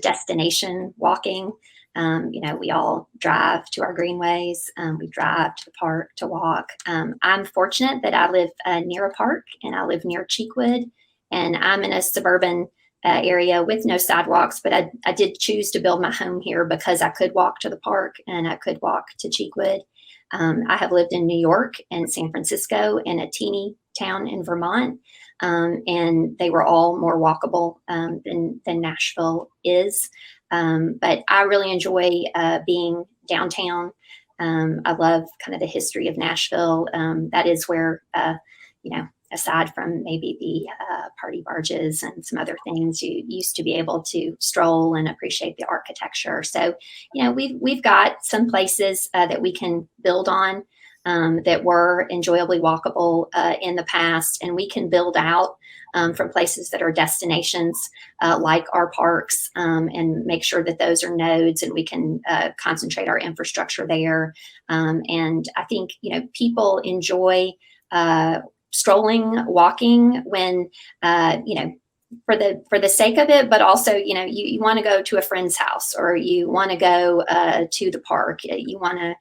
destination walking. We all drive to our greenways. We drive to the park to walk. I'm fortunate that I live near a park, and I live near Cheekwood, and I'm in a suburban area with no sidewalks, but I did choose to build my home here because I could walk to the park and I could walk to Cheekwood. I have lived in New York and San Francisco and a teeny town in Vermont, and they were all more walkable than Nashville is. But I really enjoy being downtown. I love kind of the history of Nashville. That is where, aside from maybe the party barges and some other things, you used to be able to stroll and appreciate the architecture. So, we've got some places that we can build on that were enjoyably walkable in the past, and we can build out from places that are destinations like our parks, and make sure that those are nodes, and we can concentrate our infrastructure there. And I think, people enjoy strolling, walking when, for the sake of it, but also, you want to go to a friend's house, or you want to go to the park. You want to,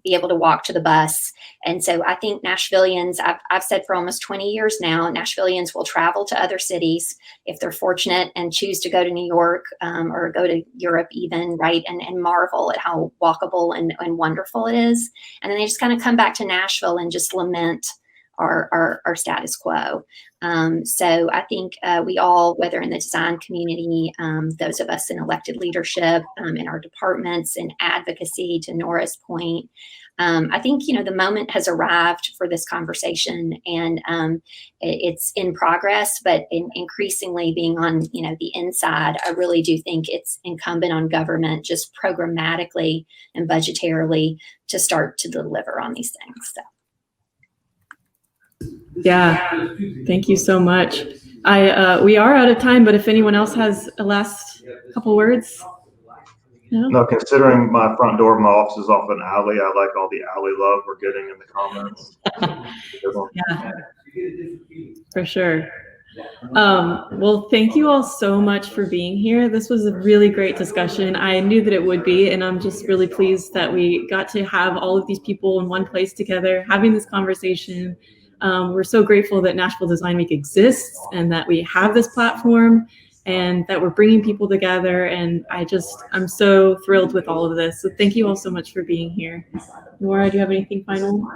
be able to walk to the bus. And so I think Nashvillians, I've said for almost 20 years now, Nashvillians will travel to other cities if they're fortunate and choose to go to New York or go to Europe even, right? And marvel at how walkable and wonderful it is. And then they just kind of come back to Nashville and just lament our status quo. So I think we all, whether in the design community, those of us in elected leadership, in our departments, in advocacy, to Nora's point, I think, the moment has arrived for this conversation, and it's in progress, but increasingly being on, the inside. I really do think it's incumbent on government, just programmatically and budgetarily, to start to deliver on these things. So. Yeah, thank you so much. We are out of time, but if anyone else has a last couple words. No, considering my front door of my office is off an alley, I like all the alley love we're getting in the comments. Yeah, for sure. Well, thank you all so much for being here. This was a really great discussion. I knew that it would be, and I'm just really pleased that we got to have all of these people in one place together, having this conversation. We're so grateful that Nashville Design Week exists and that we have this platform and that we're bringing people together. And I'm so thrilled with all of this. So thank you all so much for being here. Nora, do you have anything final?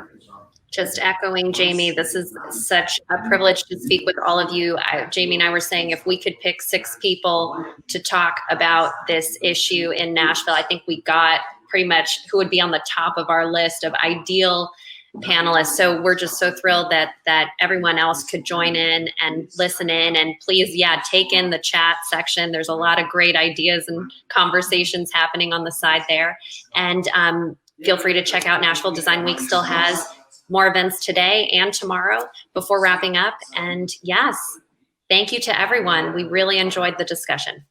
Just echoing Jamie, this is such a privilege to speak with all of you. Jamie and I were saying if we could pick 6 people to talk about this issue in Nashville, I think we got pretty much who would be on the top of our list of ideal panelists. So we're just so thrilled that everyone else could join in and listen in. And please, take in the chat section. There's a lot of great ideas and conversations happening on the side there. And feel free to check out Nashville Design Week. Still has more events today and tomorrow before wrapping up. And yes, thank you to everyone. We really enjoyed the discussion.